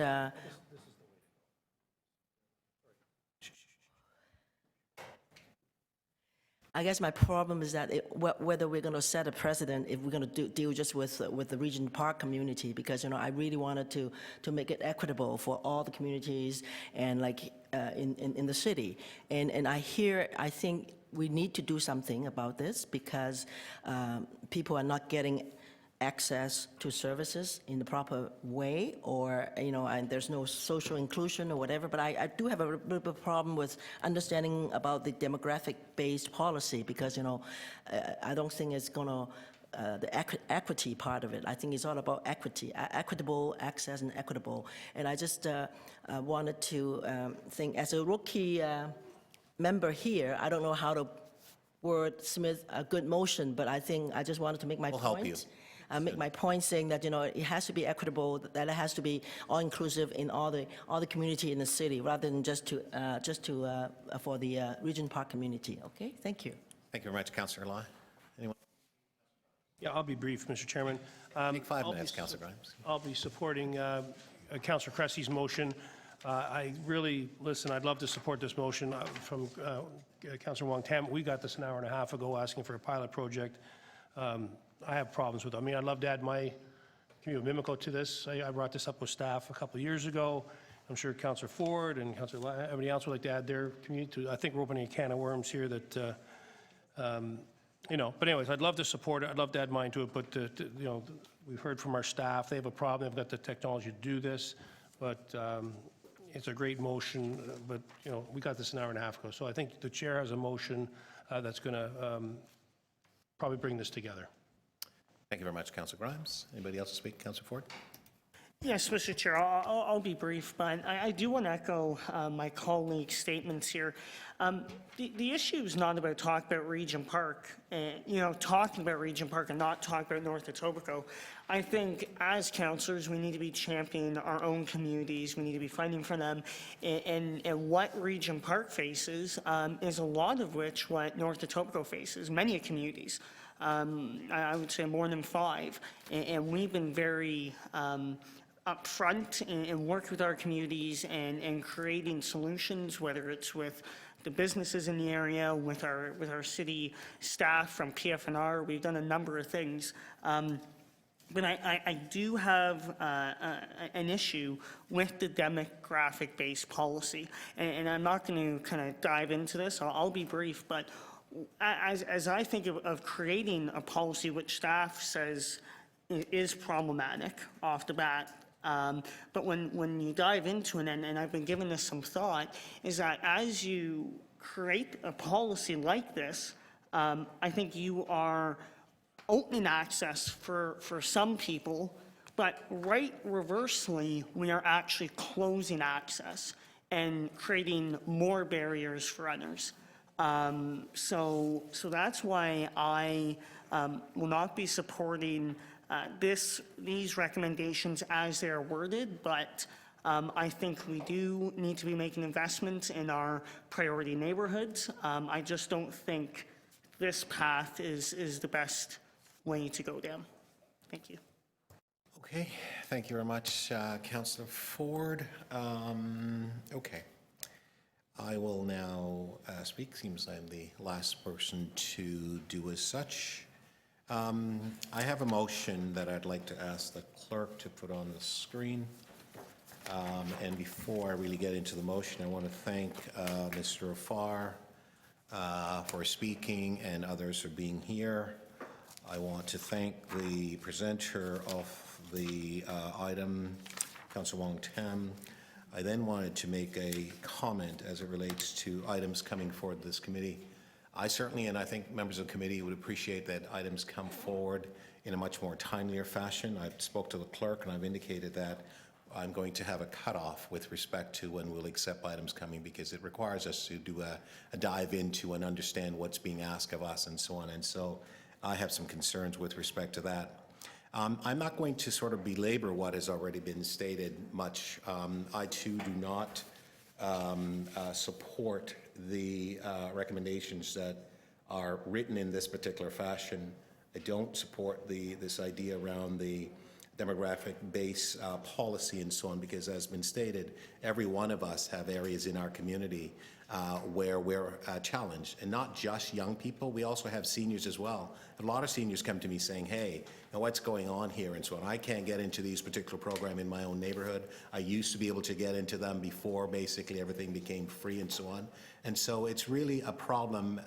whether we're going to set a precedent, if we're going to deal just with the Regent Park community, because I really wanted to make it equitable for all the communities and like in the city. And I think we need to do something about this, because people are not getting access to services in the proper way, or, and there's no social inclusion or whatever, but I do have a little bit of a problem with understanding about the demographic-based policy, because, I don't think it's going to, the equity part of it, I think it's all about equity, equitable access and equitable. And I just wanted to think, as a rookie member here, I don't know how to wordsmith a good motion, but I think I just wanted to make my We'll point. help you. Make my point saying that, it has to be equitable, that it has to be all-inclusive in all the community in the city, rather than just for the Regent Park community. Okay, thank you. Thank you very much, Councillor Lai. Anyone? Yeah, I'll be brief, Mr. Chairman. Take 5 I'll be minutes, Councillor Grimes. I'll be supporting Councillor Cressy's motion. I'd love to support this motion from Councillor Wong Tam. We got this an hour and a half ago asking for a pilot project. I have problems with it. I mean, I'd love to add my community of Mimico to this. I brought this up with staff a couple of years ago. I'm sure Councillor Ford and Councillor Lai, everybody else would like to add their community to. I think we're opening a can of worms here that, but anyways, I'd love to support it. I'd love to add mine to it, but, we've heard from our staff. They have a problem. They've got the technology to do this, but it's a great motion, but, we got this an hour and a half ago. So I think the chair has a motion that's going to probably bring this together. Thank you very much, Councillor Grimes. Anybody else to speak? Councillor Ford? Yes, Mr. Chair, I'll be brief, but I do want to echo my colleague's statements here. The issue is not about talking about Regent Park, talking about Regent Park and not talking about North Etobicoke. I think as councillors, we need to be championing our own communities. We need to be fighting for them. And what Regent Park faces is a lot of which what North Etobicoke faces, many communities. I would say more than 5. And we've been very upfront and work with our communities and creating solutions, whether it's with the businesses in the area, with our city staff from PFNR. We've done a number of things. But I do have an issue with the demographic-based policy. And I'm not going to kind of dive into this. I'll be brief, but as I think of creating a policy which staff says is problematic off the bat, but when you dive into it, and I've been giving this some thought, is that as you create a policy like this, I think you are opening access for some people, but right reversely, we are actually closing access and creating more barriers for others. So that's why I will not be supporting these recommendations as they're worded, but I think we do need to be making investments in our priority neighborhoods. I just don't think this path is the best way to go down. Thank you. Okay, thank you very much, Councillor Ford. Okay. I will now speak. Seems I'm the last person to do as such. I have a motion that I'd like to ask the clerk to put on the screen. And before I really get into the motion, I want to thank Mr. Afar for speaking and others for being here. I want to thank the presenter of the item, Councillor Wong Tam. I then wanted to make a comment as it relates to items coming forward to this committee. I certainly, and I think members of the committee would appreciate that items come forward in a much more timelier fashion. I've spoke to the clerk and I've indicated that I'm going to have a cutoff with respect to when we'll accept items coming, because it requires us to do a dive into and understand what's being asked of us and so on. And so I have some concerns with respect to that. I'm not going to sort of belabor what has already been stated much. I too do not support the recommendations that are written in this particular fashion. I don't support this idea around the demographic base policy and so on, because as been stated, every one of us have areas in our community where we're challenged, and not just young people. We also have seniors as well. A lot of seniors come to me saying, hey, now what's going on here and so on. I can't get into these particular programs in my own neighborhood. I used to be able to get into them before basically everything became free and so on. And so it's really a problem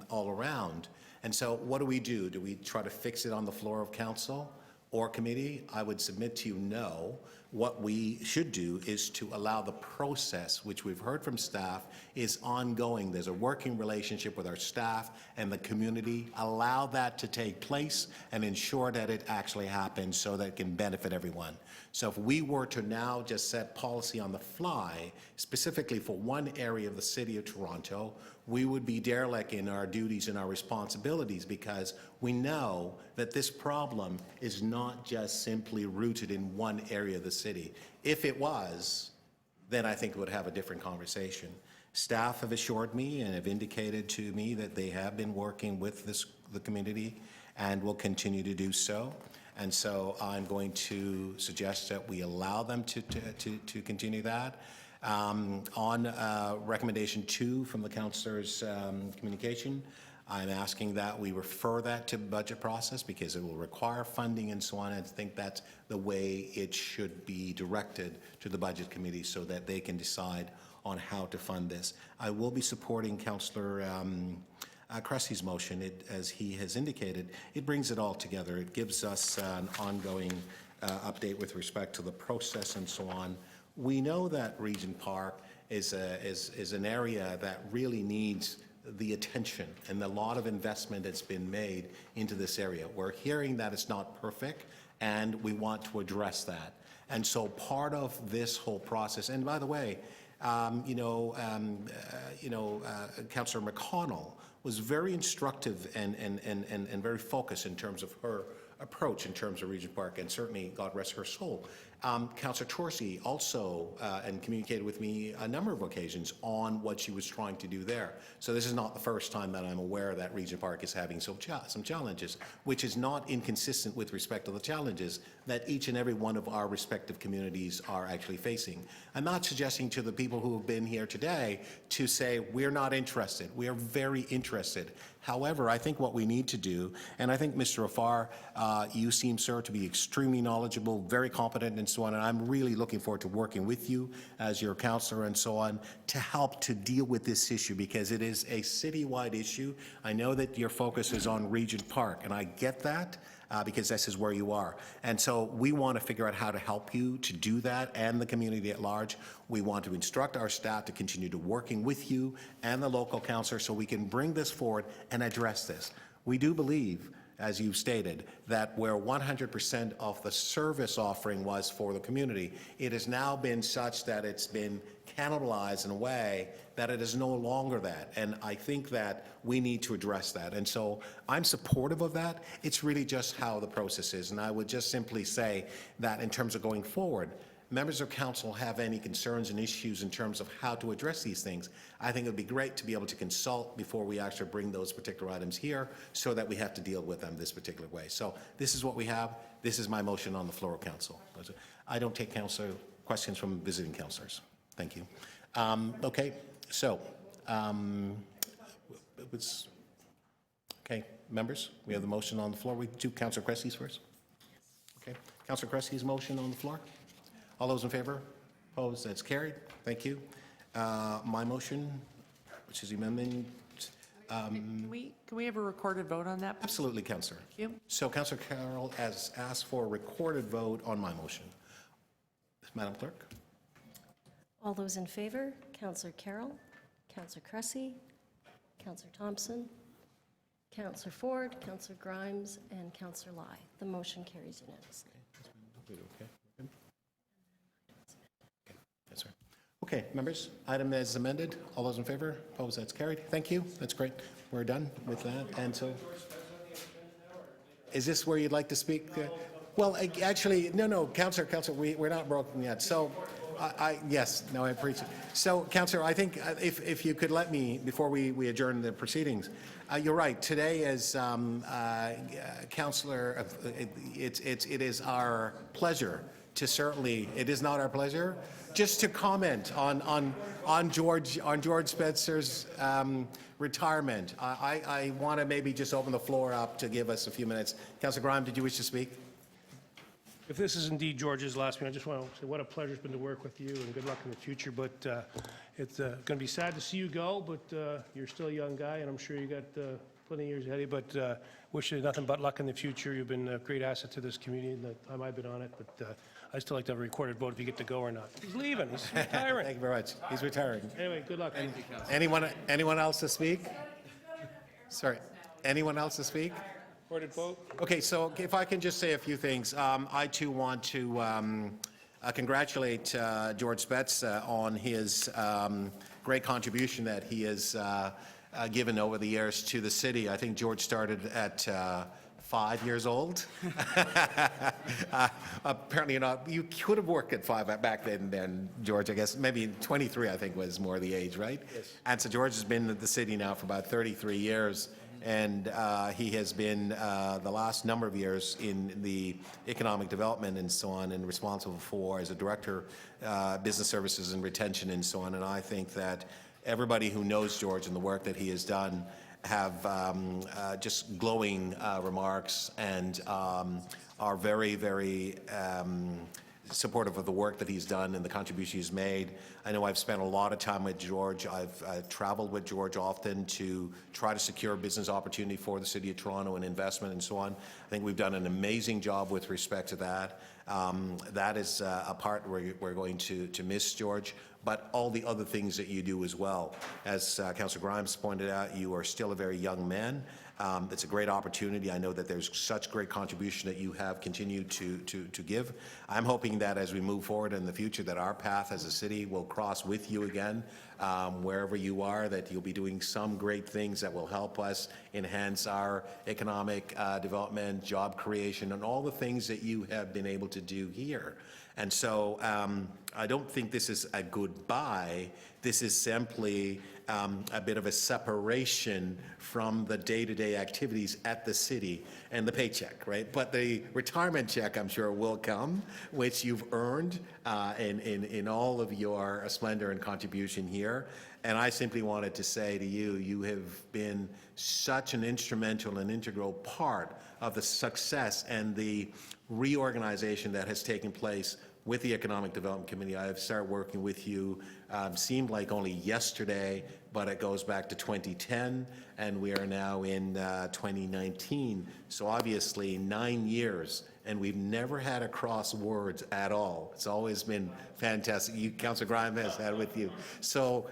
all around. And so what do? Do we try to fix it on the floor of council? or committee, I would submit to you no. What we should do is to allow the process, which we've heard from staff, is ongoing. There's a working relationship with our staff and the community. Allow that to take place and ensure that it actually happens so that it can benefit everyone. So if we were to now just set policy on the fly, specifically for one area of the city of Toronto, we would be derelict in our duties and our responsibilities, because we know that this problem is not just simply rooted in one area of the city. If it was, then I think we would have a different conversation. Staff have assured me and have indicated to me that they have been working with the community and will continue to do so. And so I'm going to suggest that we allow them to continue that. On recommendation 2 from the councillor's communication, I'm asking that we refer that to budget process because it will require funding and so on. I think that's the way it should be directed to the budget committee so that they can decide on how to fund this. I will be supporting Councillor Cressy's motion. As he has indicated, it brings it all together. It gives us an ongoing update with respect to the process and so on. We know that Regent Park is an area that really needs the attention and a lot of investment that's been made into this area. We're hearing that it's not perfect, and we want to address that. And so part of this whole process, and by the way, Councillor McConnell was very instructive and very focused in terms of her approach in terms of Regent Park, and certainly, God rest her soul. Councillor Torsi also and communicated with me a number of occasions on what she was trying to do there. So this is not the first time that I'm aware that Regent Park is having some challenges, which is not inconsistent with respect to the challenges that each and every one of our respective communities are actually facing. I'm not suggesting to the people who have been here today to say we're not interested. We are very interested. However, I think what we need to do, and I think Mr. Afar, you seem, sir, to be extremely knowledgeable, very competent and so on, and I'm really looking forward to working with you as your councillor and so on to help to deal with this issue, because it is a citywide issue. I know that your focus is on Regent Park, and I get that. Because this is where you are. And so we want to figure out how to help you to do that and the community at large. We want to instruct our staff to continue to working with you and the local councillor so we can bring this forward and address this. We do believe, as you've stated, that where 100% of the service offering was for the community, it has now been such that it's been cannibalized in a way that it is no longer that. And I think that we need to address that. And so I'm supportive of that. It's really just how the process is. And I would just simply say that in terms of going forward, members of council have any concerns and issues in terms of how to address these things, I think it would be great to be able to consult before we actually bring those particular items here so that we have to deal with them this particular way. So this is what we have. This is my motion on the floor of council. I don't take questions from visiting councillors. Thank you. Okay, so okay, members, we have the motion on the floor. We do Councillor Cressy's first. Okay, Councillor Cressy's motion on the floor. All those in favor? Opposed? That's carried. Thank you. My motion, which is amendment. Can we have a recorded vote on that? Absolutely, Councillor. Thank you. So Councillor Carroll has asked for a recorded vote on my motion. Madam Clerk. All those in favor, Councillor Carroll, Councillor Cressy, Councillor Thompson, Councillor Ford, Councillor Grimes, and Councillor Lai. The motion carries unanimously. Okay, members, item as amended. All those in favor? Opposed? That's carried. Thank you. That's great. We're done with that. And so, is this where you'd like to speak? Well, actually, no, Councillor, we're not broken yet. So, yes, no, I appreciate it. So, Councillor, I think if you could let me, before we adjourn the proceedings, you're right. Today is Councillor, it is our pleasure to certainly, it is not our pleasure, just to comment on George Spencer's retirement. I want to maybe just open the floor up to give us a few minutes. Councillor Grime, did you wish to speak? If this is indeed George's last meeting, I just want to say what a pleasure it's been to work with you, and good luck in the future. But it's going to be sad to see you go, but you're still a young guy, and I'm sure you got plenty of years ahead of you, but wish you nothing but luck in the future. You've been a great asset to this community in the time I've been on it, but I'd still like to have a recorded vote if you get to go or not. He's leaving, he's retiring. Thank you very much. He's retiring. Anyway, good luck. Anyone else to speak? Sorry, anyone else to speak? Recorded vote. Okay, so if I can just say a few things. I too want to congratulate George Spetz on his great contribution that he has given over the years to the city. I think George started at 5 years old. Apparently not. You could have worked at 5 back then, George, I guess. Maybe 23, I think, was more the age, right? Yes. And so George has been at the city now for about 33 years. And he has been the last number of years in the economic development and so on, and responsible for, as a director, business services and retention and so on. And I think that everybody who knows George and the work that he has done have just glowing remarks and are very, very supportive of the work that he's done and the contribution he's made. I know I've spent a lot of time with George. I've traveled with George often to try to secure business opportunity for the City of Toronto and investment and so on. I think we've done an amazing job with respect to that. That is a part where we're going to miss George, but all the other things that you do as well. As Councillor Grimes pointed out, you are still a very young man. It's a great opportunity. I know that there's such great contribution that you have continued to give. I'm hoping that as we move forward in the future, that our path as a city will cross with you again, wherever you are, that you'll be doing some great things that will help us enhance our economic development, job creation, and all the things that you have been able to do here. And so I don't think this is a goodbye. This is simply a bit of a separation from the day-to-day activities at the city and the paycheck, right? But the retirement check, I'm sure, will come, which you've earned in all of your splendor and contribution here. And I simply wanted to say to you, you have been such an instrumental and integral part of the success and the reorganization that has taken place with the Economic Development Committee. I have started working with you, seemed like only yesterday, but it goes back to 2010, and we are now in 2019. So obviously 9 years, and we've never had a cross words at all. It's always been fantastic. You, Councillor Grime has had it with you. So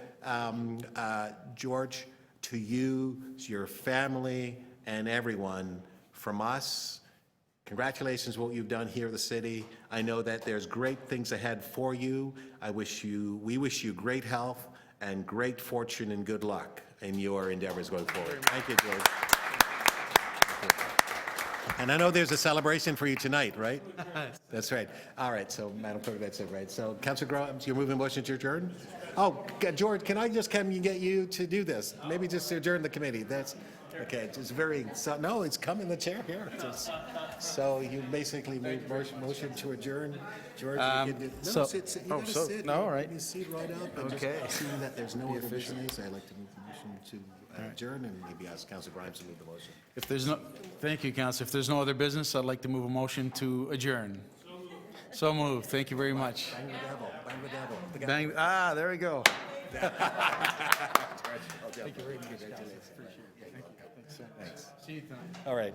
George, to you, to your family, and everyone, from us, congratulations on what you've done here in the city. I know that there's great things ahead for you. We wish you great health and great fortune and good luck in your endeavors going forward. Thank you, George. Thank you. And I know there's a celebration for you tonight, right? That's right. All right, so Madam Clerk, that's it, right? So Councillor Grimes, you're moving motion to adjourn? Oh, George, can I just come and get you to do this? Maybe just to adjourn the committee. That's okay. It's very, no, it's come in the chair here. So you basically move motion to adjourn. George, you can do, no, sit, you gotta sit. No, all right. You sit right up. And Okay. just seeing that there's no other business, I'd like to move the motion to adjourn, and maybe ask Councillor Grimes to move the motion. If there's no, thank you, Council. If there's no other business, I'd like to move a motion to adjourn. So moved. Thank you very much. Bang the devil, bang the devil. The Bang, there we go. Thank you very much. Congratulations. Thanks. Thanks. See you tonight. All right.